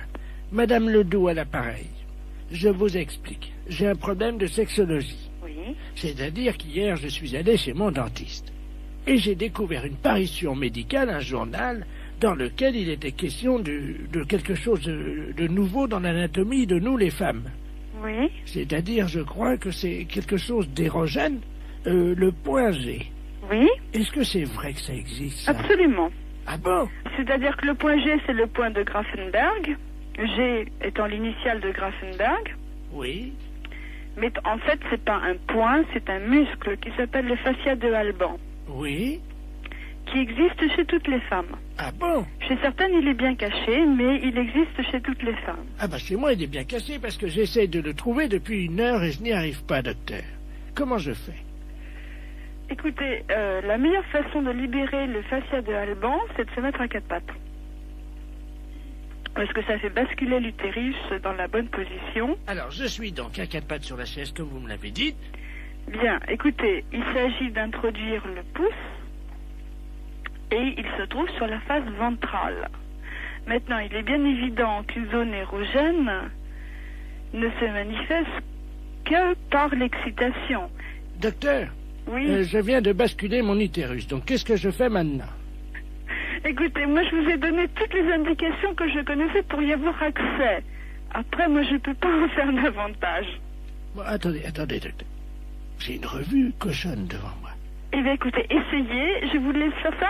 Madame Ledoux à l'appareil. Je vous explique. J'ai un problème de sexologie.
Oui.
C'est-à-dire qu'hier, je suis allé chez mon dentiste. Et j'ai découvert une parution médicale, un journal, dans lequel il était question de quelque chose de nouveau dans l'anatomie de nous, les femmes.
Oui.
C'est-à-dire, je crois que c'est quelque chose d'érogène, le point G.
Oui.
Est-ce que c'est vrai que ça existe, ça?
Absolument.
Ah bon?
C'est-à-dire que le point G, c'est le point de Grafenberg. G étant l'initiale de Grafenberg.
Oui.
Mais en fait, c'est pas un point, c'est un muscle qui s'appelle le fascia de Alban.
Oui.
Qui existe chez toutes les femmes.
Ah bon?
Chez certaines, il est bien caché, mais il existe chez toutes les femmes.
Ah bah chez moi, il est bien caché parce que j'essaie de le trouver depuis 1 heure et je n'y arrive pas, docteur. Comment je fais?
Écoutez, la meilleure façon de libérer le fascia de Alban, c'est de se mettre à 4 pattes. Parce que ça fait basculer l'utérus dans la bonne position.
Alors, je suis donc à 4 pattes sur la chaise, comme vous me l'avez dit.
Bien, écoutez, il s'agit d'introduire le pouce et il se trouve sur la face ventrale. Maintenant, il est bien évident qu'une zone érogène ne se manifeste que par l'excitation.
Docteur,
oui.
Je viens de basculer mon utérus, donc qu'est-ce que je fais maintenant?
Écoutez, moi je vous ai donné toutes les indications que je connaissais pour y avoir accès. Après, moi je peux pas en faire davantage.
Bon, attendez, docteur. J'ai une revue cochonne devant moi.
Eh bien écoutez, essayez, je vous laisse faire ça.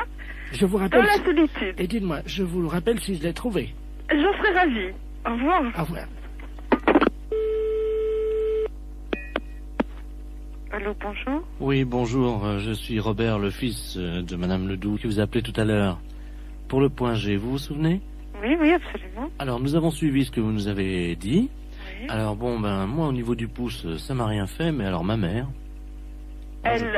Je vous rappelle...
Dans la solitude.
Et dites-moi, je vous le rappelle si je l'ai trouvé.
J'en serais ravie. Au revoir.
Au revoir.
Allô, bonjour.
Oui, bonjour, je suis Robert, le fils de Madame Ledoux, qui vous a appelé tout à l'heure. Pour le point G, vous vous souvenez?
Oui, absolument.
Alors, nous avons suivi ce que vous nous avez dit.
Oui.
Alors, bon, moi, au niveau du pouce, ça m'a rien fait, mais alors ma mère...
Elle...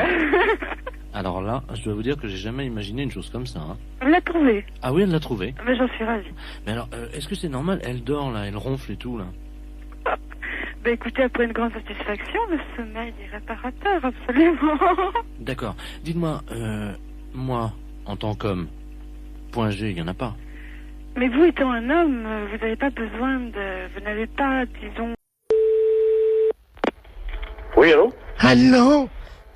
Alors là, je dois vous dire que j'ai jamais imaginé une chose comme ça. Hein.
Elle l'a trouvée.
Ah oui, elle l'a trouvée.
Mais j'en suis ravie.
Mais alors, est-ce que c'est normal? Elle dort, là, elle ronfle et tout, là.
Ben écoutez, après une grande satisfaction, le sommeil est réparateur, absolument.
D'accord. Dites-moi, moi, en tant qu'homme, point G, il n'y en a pas.
Mais vous étant un homme, vous n'avez pas besoin de... Vous n'avez pas, disons...
Oui, allô?
Allô?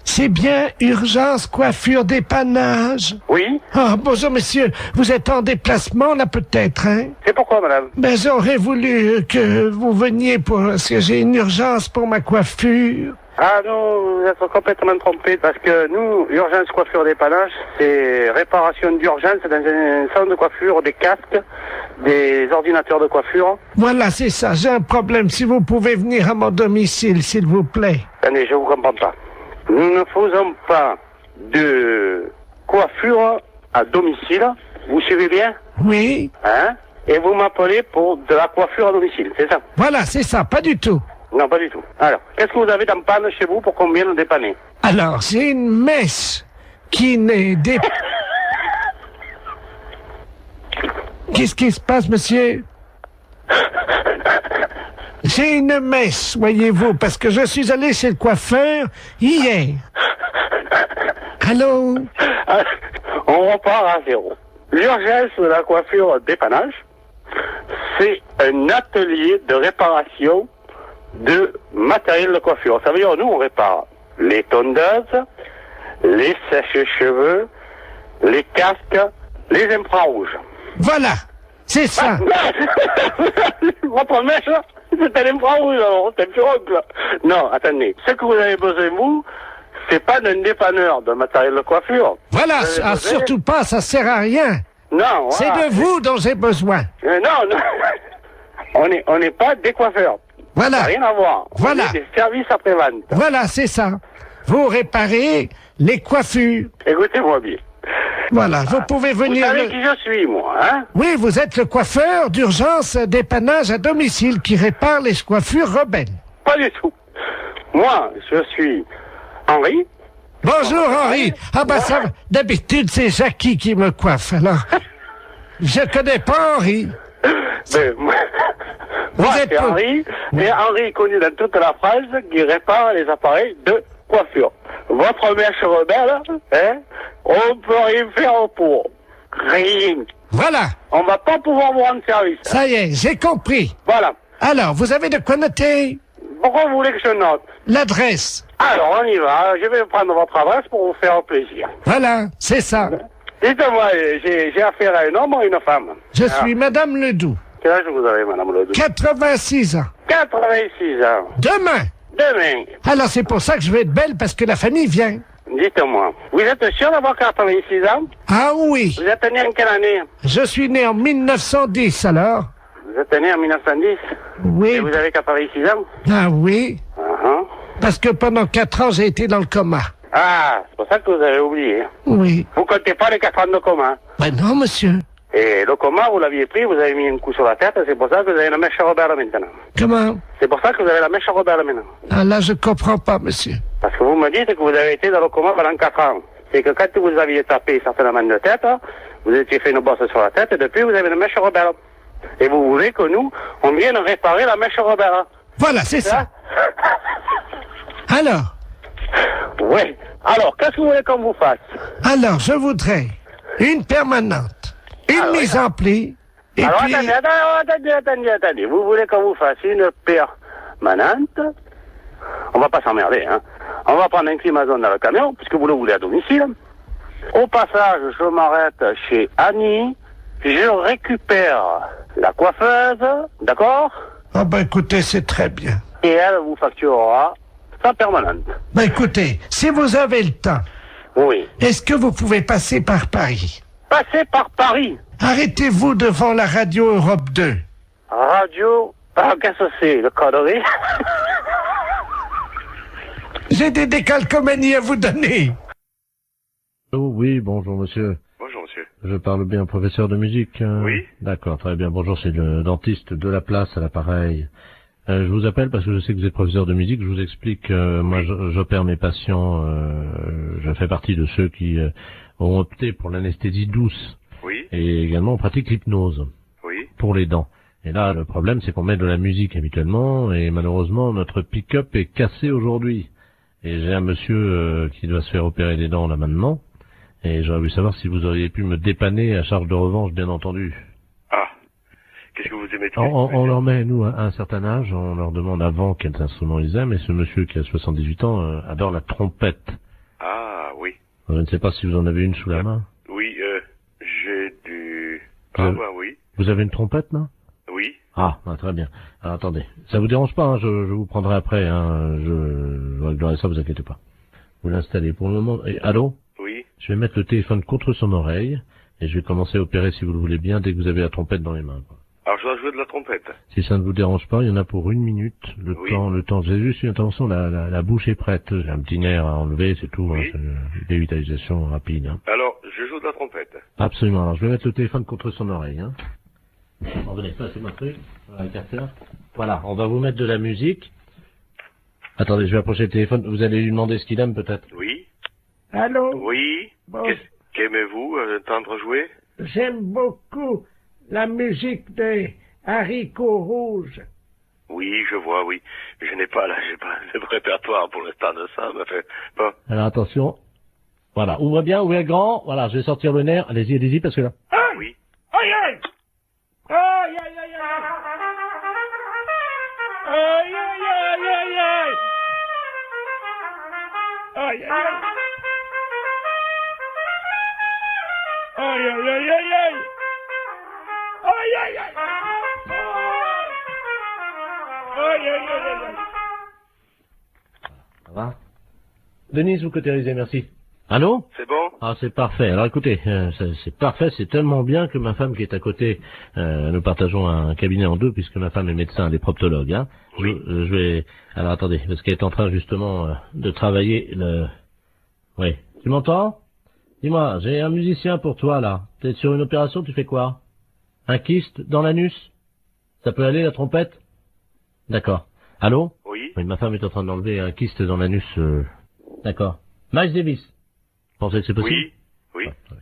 C'est bien urgence coiffure dépannage?
Oui.
Ah, bonjour monsieur, vous êtes en déplacement là peut-être, hein?
C'est pourquoi, madame?
Ben j'aurais voulu que vous veniez parce que j'ai une urgence pour ma coiffure.
Ah non, vous êtes complètement trompé parce que nous, urgence coiffure dépannage, c'est réparation d'urgence dans un salon de coiffure, des casques, des ordinateurs de coiffure.
Voilà, c'est ça, j'ai un problème. Si vous pouvez venir à mon domicile, s'il vous plaît.
Attendez, je vous comprends pas. Nous ne faisons pas de coiffure à domicile. Vous suivez bien?
Oui.
Hein? Et vous m'appelez pour de la coiffure à domicile, c'est ça?
Voilà, c'est ça, pas du tout.
Non, pas du tout. Alors, qu'est-ce que vous avez dans panne chez vous pour qu'on vienne dépanner?
Alors, j'ai une messe qui n'est des... Qu'est-ce qui se passe, monsieur? J'ai une messe, voyez-vous, parce que je suis allé chez le coiffeur hier. Allô?
On repart à zéro. L'urgence de la coiffure dépannage, c'est un atelier de réparation de matériel de coiffure. Ça veut dire, nous, on répare les tondeuses, les sèches-cheveux, les casques, les infrarouges.
Voilà, c'est ça.
Votre mèche, c'est un infrarouge, alors, c'est un pirogue. Non, attendez. Ce que vous avez besoin, vous, c'est pas d'un dépanneur de matériel de coiffure.
Voilà, surtout pas, ça sert à rien.
Non, voilà.
C'est de vous dont j'ai besoin.
Non. On n'est pas des coiffeurs.
Voilà.
Ça n'a rien à voir.
Voilà.
On est des services après-vente.
Voilà, c'est ça. Vous réparez les coiffures.
Écoutez-moi bien.
Voilà, vous pouvez venir...
Vous savez qui je suis, moi, hein?
Oui, vous êtes le coiffeur d'urgence dépannage à domicile qui répare les coiffures rebelles.
Pas du tout. Moi, je suis Henri.
Bonjour, Henri. Ah bah ça, d'habitude, c'est Jackie qui me coiffe, alors... Je connais pas Henri.
Ben, moi, c'est Henri, mais Henri est connu dans toute la France qui répare les appareils de coiffure. Votre mèche rebelle, hein, on peut rien faire pour. Rien.
Voilà.
On va pas pouvoir vous rendre service.
Ça y est, j'ai compris.
Voilà.
Alors, vous avez de quoi noter?
Pourquoi vous voulez que je note?
L'adresse.
Alors, on y va. Je vais prendre votre adresse pour vous faire plaisir.
Voilà, c'est ça.
Dites-moi, j'ai affaire à un homme ou à une femme?
Je suis Madame Ledoux.
Quel âge vous avez, Madame Ledoux?
86 ans.
86 ans.
Demain.
Demain.
Alors, c'est pour ça que je vais être belle, parce que la famille vient.
Dites-moi, vous êtes sûr d'avoir 86 ans?
Ah oui.
Vous êtes né en quelle année?
Je suis né en 1910, alors.
Vous êtes né en 1910?
Oui.
Et vous avez 86 ans?
Ah oui. Parce que pendant 4 ans, j'ai été dans le coma.
Ah, c'est pour ça que vous avez oublié.
Oui.
Vous comptez pas les 4 ans de coma?
Ben non, monsieur.
Et le coma, vous l'aviez pris, vous avez mis un coup sur la tête, c'est pour ça que vous avez la mèche rebelle maintenant.
Comment?
C'est pour ça que vous avez la mèche rebelle maintenant.
Ah là, je comprends pas, monsieur.
Parce que vous me dites que vous avez été dans le coma pendant 4 ans. C'est que quand vous aviez tapé certainement de tête, vous étiez fait une bosse sur la tête, et depuis vous avez une mèche rebelle. Et vous voulez que nous, on vienne réparer la mèche rebelle.
Voilà, c'est ça. Alors?
Oui. Alors, qu'est-ce que vous voulez qu'on vous fasse?
Alors, je voudrais une permanente, une mise en pli, et
alors,
puis...
attendez. Vous voulez qu'on vous fasse une permanente? On va pas s'emmerder, hein. On va prendre un climazone dans le camion, puisque vous le voulez à domicile. Au passage, je m'arrête chez Annie. Je récupère la coiffeuse, d'accord?
Ah ben écoutez, c'est très bien.
Et elle vous facturera sa permanente.
Ben écoutez, si vous avez le temps,
oui.
Est-ce que vous pouvez passer par Paris?
Passer par Paris?
Arrêtez-vous devant la radio Europe 2.
Radio? Ah, qu'est-ce que c'est, le connerie?
J'ai des décalcomanies à vous donner.
Oh oui, bonjour monsieur.
Bonjour monsieur.
Je parle bien au professeur de musique.
Oui.
D'accord, très bien. Bonjour, c'est le dentiste de la place à l'appareil. Je vous appelle parce que je sais que vous êtes professeur de musique. Je vous explique, moi j'opère mes patients, je fais partie de ceux qui ont opté pour l'anesthésie douce.
Oui.
Et également on pratique l'hypnose.
Oui.
Pour les dents. Et là, le problème, c'est qu'on met de la musique habituellement, et malheureusement, notre pick-up est cassé aujourd'hui. Et j'ai un monsieur qui doit se faire opérer les dents là maintenant, et j'aurais voulu savoir si vous auriez pu me dépanner à charge de revanche, bien entendu.
Ah, qu'est-ce que vous aimez tous
On leur met, nous, à un certain âge, on leur demande avant quels instruments ils aiment, et ce monsieur qui a 78 ans adore la trompette.
Ah, oui.
Je ne sais pas si vous en avez une sous la main.
Oui, j'ai du... Ah, bah oui.
Vous avez une trompette, là?
Oui.
Ah, très bien. Alors, attendez, ça vous dérange pas, hein, je vous prendrai après, hein, je réglerai ça, vous inquiétez pas. Vous l'installez pour le moment. Et, allô?
Oui.
Je vais mettre le téléphone contre son oreille, et je vais commencer à opérer, si vous le voulez bien, dès que vous avez la trompette dans les mains, quoi.
Alors, je dois jouer de la trompette.
Si ça ne vous dérange pas, il y en a pour 1 minute, le temps, j'ai juste une intervention, la bouche est prête, j'ai un petit nerf à enlever, c'est tout,
oui.
Hein, c'est une dévitalisation rapide, hein.
Alors, je joue de la trompette.
Absolument, alors je vais mettre le téléphone contre son oreille, hein. Venez, passez-moi le truc, voilà, le capteur. Voilà, on va vous mettre de la musique. Attendez, je vais approcher le téléphone. Vous allez lui demander ce qu'il aime, peut-être.
Oui.
Allô?
Oui.
Bon.
Qu'aimez-vous entendre jouer?
J'aime beaucoup la musique des haricots rouges.
Oui, je vois, oui. Mais j'ai pas le répertoire pour l'instant de ça, mais fait, bon.
Alors, attention. Voilà, ouvrez bien, ouvrez grand. Voilà, je vais sortir le nerf. Allez-y, parce que là...
Oui.
Aïe, aïe! Aïe, aïe, aïe, aïe! Aïe, aïe, aïe, aïe, aïe! Aïe, aïe, aïe! Aïe, aïe, aïe, aïe, aïe! Aïe, aïe, aïe! Aïe, aïe, aïe, aïe!
Ça va? Denise, vous cautérisez, merci. Allô?
C'est bon?
Ah, c'est parfait. Alors écoutez, c'est parfait, c'est tellement bien que ma femme qui est à côté, nous partageons un cabinet en deux puisque ma femme est médecin, elle est proctologue, hein.
Oui.
Je vais... Alors attendez, parce qu'elle est en train justement de travailler le... Oui. Tu m'entends? Dis-moi, j'ai un musicien pour toi là. T'es sur une opération, tu fais quoi? Un kyste dans l'anus? Ça peut aller, la trompette? D'accord. Allô?
Oui.
Oui, ma femme est en train d'enlever un kyste dans l'anus. D'accord. Miles Davis. Vous pensez que c'est possible?
Oui. Oui.
Ouais.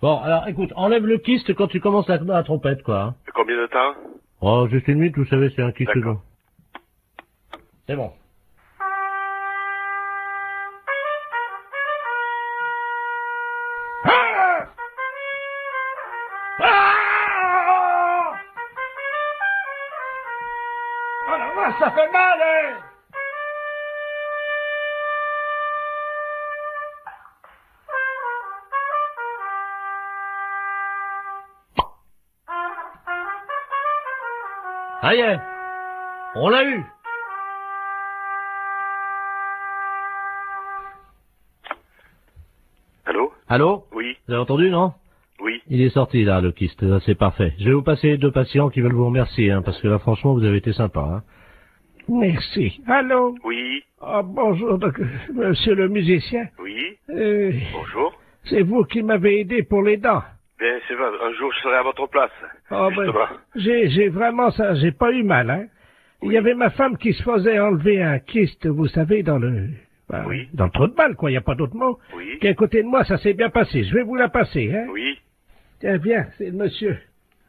Bon, alors écoute, enlève le kyste quand tu commences la trompette, quoi. Hein.
Combien de temps?
Oh, juste 1 minute, vous savez, c'est un kyste long. C'est bon.
ça fait mal, hein?
Ça y est, on l'a eu.
Allô?
Allô?
Oui.
Vous avez entendu, non?
Oui.
Il est sorti, là, le kyste. Là, c'est parfait. Je vais vous passer 2 patients qui veulent vous remercier, hein, parce que là, franchement, vous avez été sympa, hein.
Merci. Allô?
Oui.
Ah, bonjour, monsieur le musicien.
Oui. Bonjour.
C'est vous qui m'avez aidé pour les dents.
Bien, c'est vrai, un jour je serai à votre place.
Oh,
justement.
J'ai vraiment ça, j'ai pas eu mal, hein. Il y avait ma femme qui se faisait enlever un kyste, vous savez, dans le trou de balle, quoi, il n'y a pas d'autre mot.
Oui.
Qui est à côté de moi, ça s'est bien passé. Je vais vous la passer, hein.
Oui.
Tiens, viens, c'est le monsieur.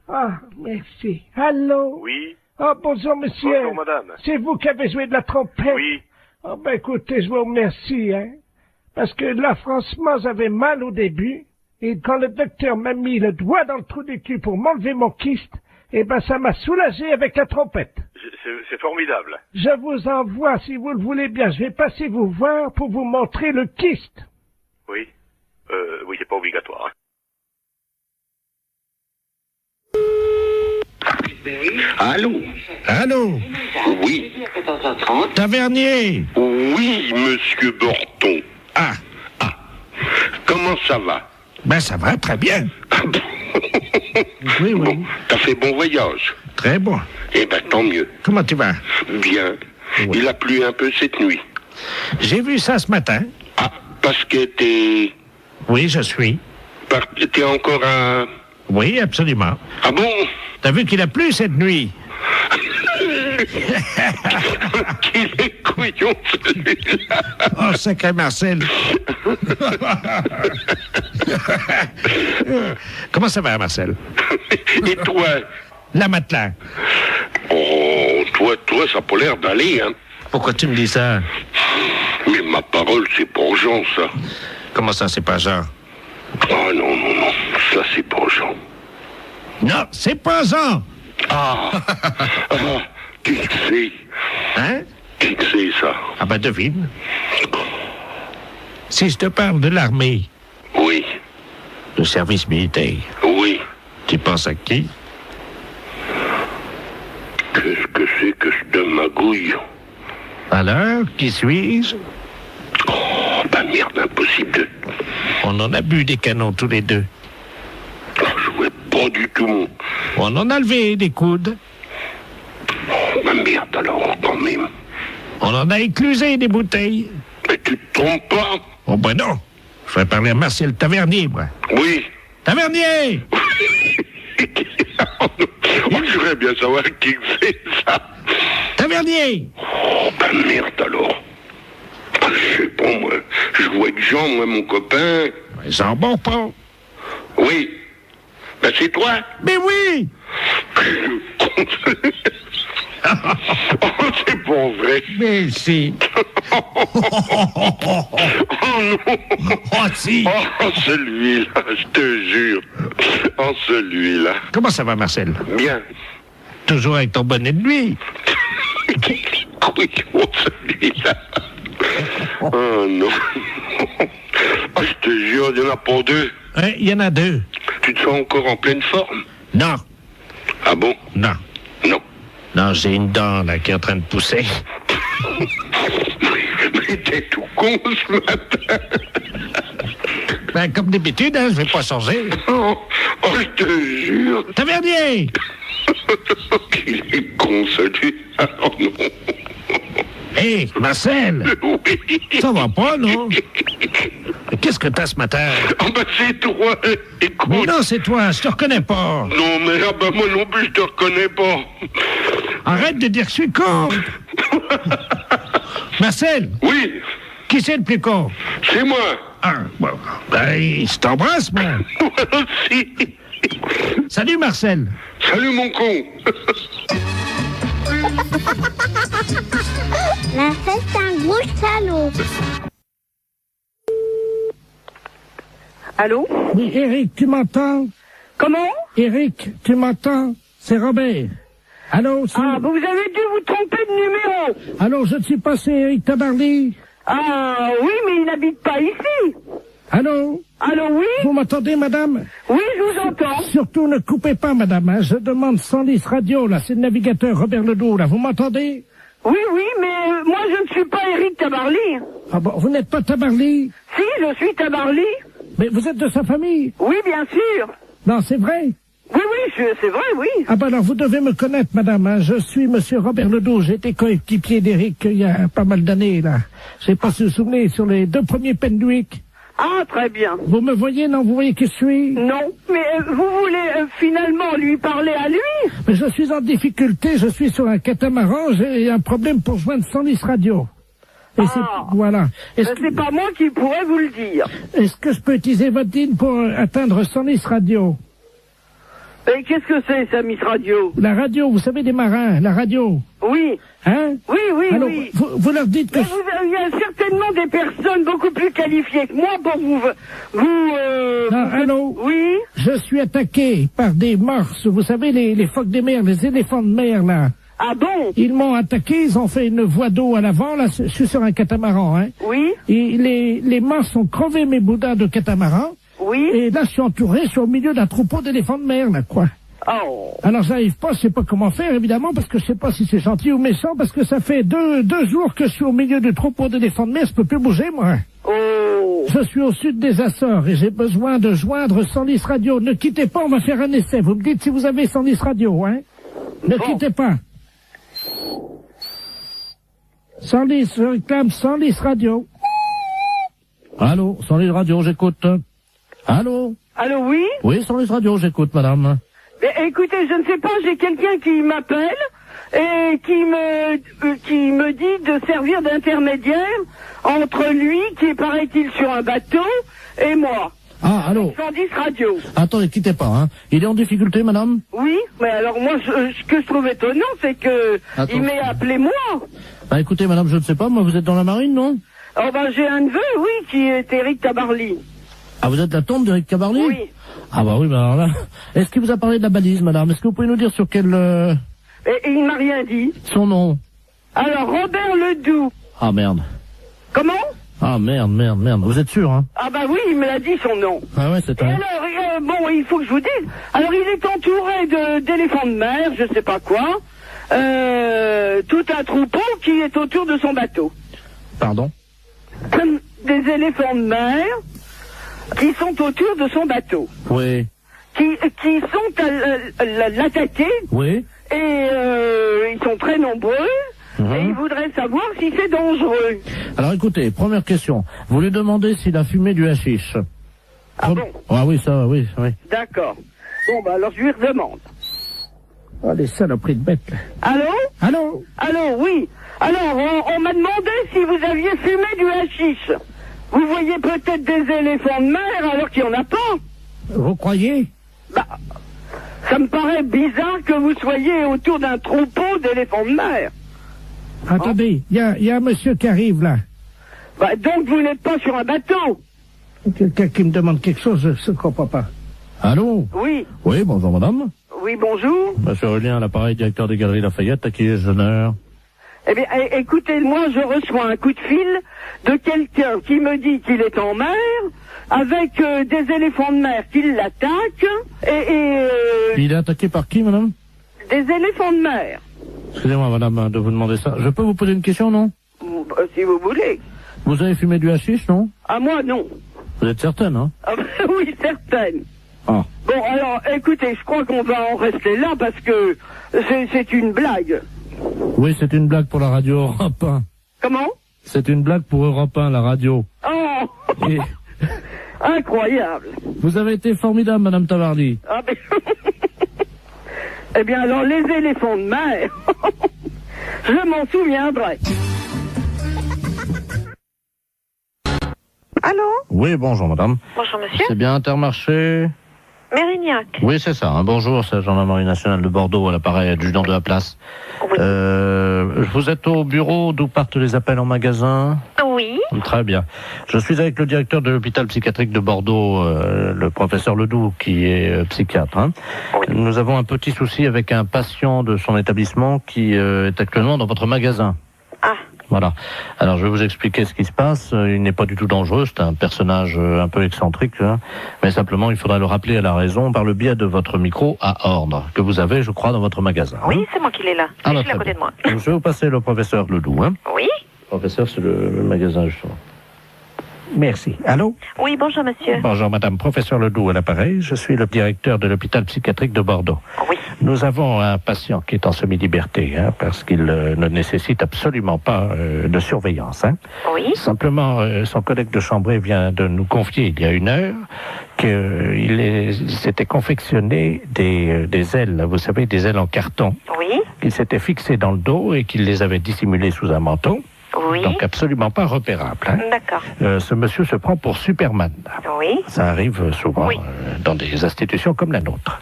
Ah, merci. Allô?
Oui.
Ah, bonjour, monsieur.
Bonjour, madame.
C'est vous qui avez joué de la trompette?
Oui.
Ah, ben, écoutez, je vous remercie, hein. Parce que là, franchement, j'avais mal au début. Et quand le docteur m'a mis le doigt dans le trou du cul pour m'enlever mon kyste, eh ben, ça m'a soulagé avec la trompette.
C'est formidable.
Je vous envoie, si vous le voulez bien, je vais passer vous voir pour vous montrer le kyste.
Oui. Oui, c'est pas obligatoire, hein.
Allô?
Allô?
Oui.
Tavernier?
Oui, monsieur Borton.
Ah.
Comment ça va?
Ben, ça va très bien. Oui.
Bon, t'as fait bon voyage?
Très bon.
Eh ben, tant mieux.
Comment tu vas?
Bien.
Oui.
Il a plu un peu cette nuit.
J'ai vu ça ce matin.
Ah, parce que t'es...
Oui, je suis.
T'es encore à...
Oui, absolument.
Ah bon?
T'as vu qu'il a plu cette nuit?
Qu'il est couillon, celui-là.
Oh, sacré Marcel. Comment ça va, Marcel?
Et toi?
La matelas.
Oh, toi, ça a pas l'air d'aller, hein.
Pourquoi tu me dis ça?
Mais ma parole, c'est pas Jean, ça.
Comment ça, c'est pas Jean?
Ah non, ça c'est pas Jean.
Non, c'est pas Jean.
Qui que c'est?
Hein?
Qui que c'est, ça?
Ah ben, devine. Si je te parle de l'armée.
Oui.
Le service militaire.
Oui.
Tu penses à qui?
Qu'est-ce que c'est que ce de magouille?
Alors, qui suis-je?
Oh, bah merde, impossible.
On en a bu des canons tous les deux.
Je vois pas du tout.
On en a levé des coudes.
Oh, bah merde alors, quand même.
On en a éclusé des bouteilles.
Mais tu te trompes pas?
Oh ben non. Je vais parler à Marcel Tavernier, moi.
Oui.
Tavernier!
Je voudrais bien savoir qui c'est, ça.
Tavernier!
Oh, bah merde alors. Je sais pas, moi. Je vois que Jean, moi, mon copain.
Jean Bonpont.
Oui. Ben c'est toi?
Mais oui!
Oh, c'est pas vrai.
Mais si.
Oh non.
Oh si.
Oh, celui-là, je te jure. Oh, celui-là.
Comment ça va, Marcel?
Bien.
Toujours avec ton bonnet de nuit.
Oui, oh, celui-là. Oh non. Oh, je te jure, il n'y en a pas deux.
Oui, il y en a deux.
Tu te sens encore en pleine forme?
Non.
Ah bon?
Non.
Non.
Non, j'ai une dent, là, qui est en train de pousser.
Mais t'es tout con ce matin.
Ben, comme d'habitude, hein, je vais pas changer.
Oh, je te jure.
Tavernier!
Qu'il est con, celui-là. Oh non.
Hé, Marcel!
Oui.
Ça va pas, non? Qu'est-ce que t'as ce matin?
Ah ben c'est toi, écoute.
Mais non, c'est toi, je te reconnais pas.
Non, mais ah ben moi non plus, je te reconnais pas.
Arrête de dire que je suis con. Marcel?
Oui.
Qui c'est le plus con?
C'est moi.
Ah, bon. Ben, je t'embrasse, moi.
Moi aussi.
Salut, Marcel.
Salut, mon con.
La fête, c'est un gros salaud.
Allô?
Oui, Eric, tu m'entends?
Comment?
Eric, tu m'entends? C'est Robert. Allô,
Ah, vous avez dû vous tromper de numéro.
Allô, je ne suis pas, c'est Eric Tabarly.
Ah, oui, mais il n'habite pas ici.
Allô?
Allô, oui?
Vous m'entendez, madame?
Oui, je vous entends.
Surtout, ne coupez pas, madame, hein. Je demande 110 radio, là. C'est le navigateur Robert Ledoux, là. Vous m'entendez?
Oui, oui, mais moi, je ne suis pas Eric Tabarly.
Ah bon, vous n'êtes pas Tabarly?
Si, je suis Tabarly.
Mais vous êtes de sa famille?
Oui, bien sûr.
Non, c'est vrai?
Oui, oui, c'est vrai, oui.
Ah ben alors, vous devez me connaître, madame, hein. Je suis monsieur Robert Ledoux. J'ai été coéquipier d'Eric il y a pas mal d'années, là. Je sais pas si vous vous souvenez, sur les 2 premiers Penduic.
Ah, très bien.
Vous me voyez, non? Vous voyez qui je suis?
Non, mais vous voulez finalement lui parler à lui?
Mais je suis en difficulté, je suis sur un catamaran, j'ai un problème pour joindre 110 radio. Et voilà.
C'est pas moi qui pourrais vous le dire.
Est-ce que je peux utiliser votre ligne pour atteindre 110 radio?
Et qu'est-ce que c'est, ça, Miss Radio?
La radio, vous savez, des marins, la radio.
Oui.
Hein?
Oui, oui,
alors,
oui.
Vous leur dites que...
Il y a certainement des personnes beaucoup plus qualifiées que moi pour
Non, allô?
Oui?
Je suis attaqué par des morses, vous savez, les phoques des mers, les éléphants de mer, là.
Ah bon?
Ils m'ont attaqué, ils ont fait une voie d'eau à l'avant, là, je suis sur un catamaran, hein.
Oui?
Et les morses ont crevé mes boudins de catamaran.
Oui?
Et là, je suis entouré, je suis au milieu d'un troupeau d'éléphants de mer, là, quoi.
Oh.
Alors, j'arrive pas, je sais pas comment faire, évidemment, parce que je sais pas si c'est gentil ou méchant, parce que ça fait deux jours que je suis au milieu du troupeau d'éléphants de mer, je peux plus bouger, moi.
Oh.
Je suis au sud des Açores et j'ai besoin de joindre 110 radio. Ne quittez pas, on va faire un essai. Vous me dites si vous avez 110 radio, hein. Ne quittez pas. 110, je réclame 110 radio. Allô, 110 radio, j'écoute. Allô?
Allô, oui?
Oui, 110 radio, j'écoute, madame.
Mais, écoutez, je ne sais pas, j'ai quelqu'un qui m'appelle et qui me dit de servir d'intermédiaire entre lui, qui est, paraît-il, sur un bateau, et moi.
Ah, allô?
110 radio.
Attendez, quittez pas, hein. Il est en difficulté, madame?
Oui, mais alors moi, ce que je trouve étonnant, c'est que il m'ait appelé moi.
Bah écoutez, madame, je ne sais pas, moi, vous êtes dans la marine, non?
Oh ben, j'ai un neveu, oui, qui est Eric Tabarly.
Ah, vous êtes la tombe d'Eric Tabarly?
Oui.
Ah bah oui, bah alors là... Est-ce qu'il vous a parlé de la balise, madame? Est-ce que vous pouvez nous dire sur quel...
Et il m'a rien dit.
Son nom?
Alors, Robert Ledoux.
Ah, merde.
Comment?
Ah, merde. Vous êtes sûr, hein?
Ah bah oui, il me l'a dit, son nom.
Ah ouais, c'est
Et alors, bon, il faut que je vous dise. Alors, il est entouré d'éléphants de mer, je sais pas quoi. Tout un troupeau qui est autour de son bateau.
Pardon?
Des éléphants de mer qui sont autour de son bateau.
Oui.
Qui sont à l'attaquer.
Oui.
Et ils sont très nombreux. Et ils voudraient savoir si c'est dangereux.
Alors écoutez, première question. Vous lui demandez s'il a fumé du hashish.
Ah bon?
Ah oui, ça, oui.
D'accord. Bon, bah alors je lui redemande.
Ah, des saloperies de bêtes.
Allô?
Allô?
Allô, oui. Alors, on m'a demandé si vous aviez fumé du hashish. Vous voyez peut-être des éléphants de mer alors qu'il n'y en a pas.
Vous croyez?
Bah, ça me paraît bizarre que vous soyez autour d'un troupeau d'éléphants de mer.
Attendez, il y a un monsieur qui arrive là.
Bah, donc vous n'êtes pas sur un bateau.
Quelqu'un qui me demande quelque chose, je ne comprends pas. Allô?
Oui.
Oui, bonjour madame.
Oui, bonjour.
Monsieur Aurélien, à l'appareil, directeur des Galeries Lafayette, à qui ai-je l'honneur?
Eh bien, écoutez, moi je reçois un coup de fil de quelqu'un qui me dit qu'il est en mer, avec des éléphants de mer qui l'attaquent,
Il est attaqué par qui, madame?
Des éléphants de mer.
Excusez-moi, madame, de vous demander ça. Je peux vous poser une question, non?
Si vous voulez.
Vous avez fumé du hashish, non?
Ah, moi, non.
Vous êtes certaine, hein?
Ah, oui, certaine.
Ah.
Bon, alors, écoutez, je crois qu'on va en rester là parce que c'est une blague.
Oui, c'est une blague pour la radio Europe 1.
Comment?
C'est une blague pour Europe 1, la radio.
Oh.
Et...
Incroyable.
Vous avez été formidable, madame Tabarly.
Ah, ben... Eh bien, alors, les éléphants de mer, je m'en souviendrai.
Allô?
Oui, bonjour, madame.
Bonjour, monsieur.
C'est bien Intermarché?
Mérignac.
Oui, c'est ça. Bonjour, c'est la gendarmerie nationale de Bordeaux, à l'appareil adjudant de la place.
Oui.
Vous êtes au bureau d'où partent les appels en magasin?
Oui.
Très bien. Je suis avec le directeur de l'hôpital psychiatrique de Bordeaux, le professeur Ledoux, qui est psychiatre. Hein.
Oui.
Nous avons un petit souci avec un patient de son établissement qui est actuellement dans votre magasin.
Ah.
Voilà. Alors, je vais vous expliquer ce qui se passe. Il n'est pas du tout dangereux. C'est un personnage un peu excentrique. Hein. Mais simplement, il faudra le rappeler à la raison par le biais de votre micro à ordre, que vous avez, je crois, dans votre magasin.
Oui,
hein.
c'est moi qui l'ai là.
Ah,
Je
bah,
suis à côté de moi.
Donc, je vais vous passer le professeur Ledoux. Hein.
Oui.
Le professeur, c'est le magasin, justement. Merci. Allô?
Oui, bonjour monsieur.
Bonjour madame, professeur Ledoux à l'appareil. Je suis le directeur de l'hôpital psychiatrique de Bordeaux.
Oui.
Nous avons un patient qui est en semi-liberté, hein, parce qu'il ne nécessite absolument pas de surveillance. Hein.
Oui.
Simplement, son collègue de chambrée vient de nous confier il y a 1 heure qu'il s'était confectionné des ailes, vous savez, des ailes en carton.
Oui.
Qu'il s'était fixé dans le dos et qu'il les avait dissimulées sous un manteau.
Oui.
Donc absolument pas repérable. Hein.
D'accord.
Ce monsieur se prend pour Superman.
Oui.
Ça arrive souvent dans des institutions comme la nôtre.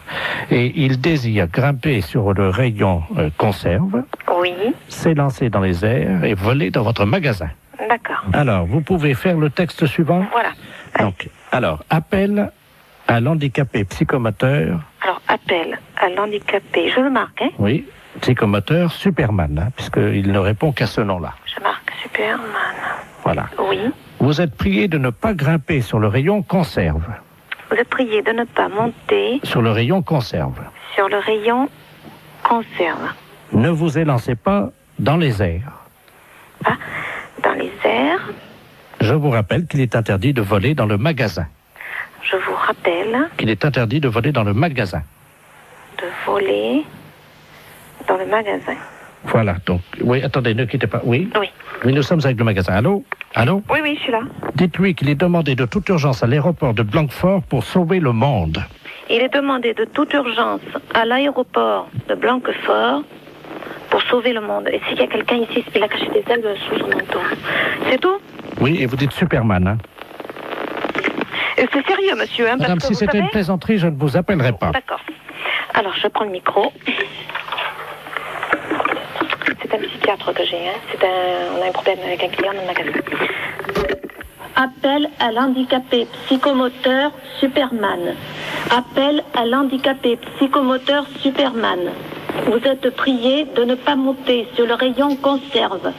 Et il désire grimper sur le rayon conserve,
Oui.
s'élancer dans les airs et voler dans votre magasin.
D'accord.
Alors, vous pouvez faire le texte suivant.
Voilà.
Donc, alors, appel à l'handicapé psychomoteur.
Alors, appel à l'handicapé. Je le marque, hein?
Oui, psychomoteur Superman, hein, puisqu'il ne répond qu'à ce nom-là.
Je marque Superman.
Voilà.
Oui.
Vous êtes prié de ne pas grimper sur le rayon conserve.
Vous êtes prié de ne pas monter
Sur le rayon conserve.
sur le rayon conserve.
Ne vous élancez pas dans les airs.
Ah, dans les airs.
Je vous rappelle qu'il est interdit de voler dans le magasin.
Je vous rappelle
Qu'il est interdit de voler dans le magasin.
de voler dans le magasin.
Voilà, donc, oui, attendez, ne quittez pas. Oui?
Oui.
Oui, nous sommes avec le magasin. Allô? Allô?
Oui, oui, je suis là.
Dites-lui qu'il est demandé de toute urgence à l'aéroport de Blanquefort pour sauver le monde.
Il est demandé de toute urgence à l'aéroport de Blanquefort pour sauver le monde. Et s'il y a quelqu'un ici qui a caché des ailes sous son manteau. C'est tout?
Oui, et vous dites Superman, hein?
Et c'est sérieux, monsieur, hein?
Madame,
parce que
si
vous
c'était
savez...
une plaisanterie, je ne vous appellerai pas.
D'accord. Alors, je prends le micro. C'est un psychiatre que j'ai, hein. On a un problème avec un client dans le magasin. Appel à l'handicapé psychomoteur Superman. Appel à l'handicapé psychomoteur Superman. Vous êtes prié de ne pas monter sur le rayon conserve.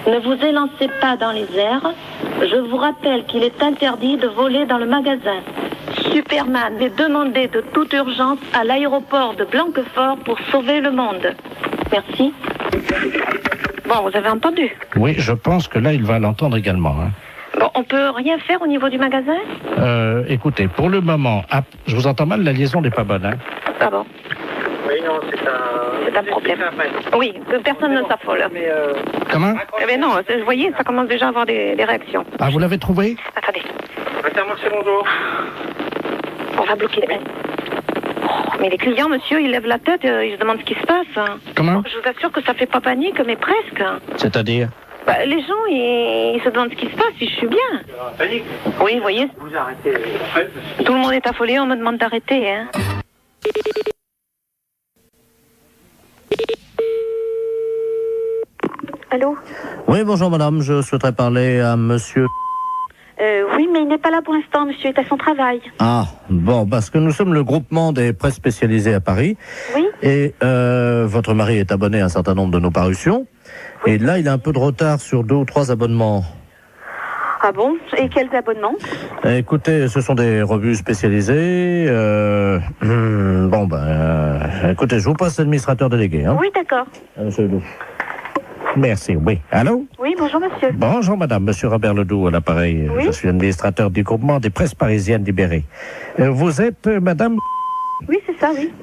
Ne vous élancez pas dans les airs. Je vous rappelle qu'il est interdit de voler dans le magasin. Superman est demandé de toute urgence à l'aéroport de Blanquefort pour sauver le monde. Merci. Bon, vous avez entendu.
Oui, je pense que là, il va l'entendre également, hein.
Bon, on peut rien faire au niveau du magasin?
Écoutez, pour le moment, je vous entends mal, la liaison n'est pas bonne, hein.
Ah bon?
Oui, non, c'est
un problème. Oui, que personne ne s'affole.
Comment?
Eh bien non, vous voyez, ça commence déjà à avoir des réactions.
Ah, vous l'avez trouvé?
Attendez.
Intermarché, bonjour.
On va bloquer les mais les clients, monsieur, ils lèvent la tête, ils se demandent ce qui se passe.
Comment?
Je vous assure que ça fait pas panique, mais presque.
C'est-à-dire?
Bah, les gens, ils se demandent ce qui se passe, si je suis bien.
Panique?
Oui, vous voyez.
Vous arrêtez.
Tout le monde est affolé, on me demande d'arrêter, hein. Allô?
Oui, bonjour madame, je souhaiterais parler à monsieur...
Oui, mais il n'est pas là pour l'instant, monsieur est à son travail.
Ah, bon, parce que nous sommes le groupement des presses spécialisées à Paris.
Oui.
Et votre mari est abonné à un certain nombre de nos parutions. Oui. Et là, il a un peu de retard sur 2 ou 3 abonnements.
Ah bon? Et quels abonnements?
Écoutez, ce sont des revues spécialisées. Écoutez, je vous passe l'administrateur délégué. Hein.
Oui, d'accord.
Monsieur Ledoux. Merci, oui. Allô?
Oui, bonjour monsieur.
Bonjour madame, monsieur Robert Ledoux à l'appareil.
Oui.
Je suis administrateur du groupement des presses parisiennes libérées. Vous êtes madame...
Oui, c'est ça, oui.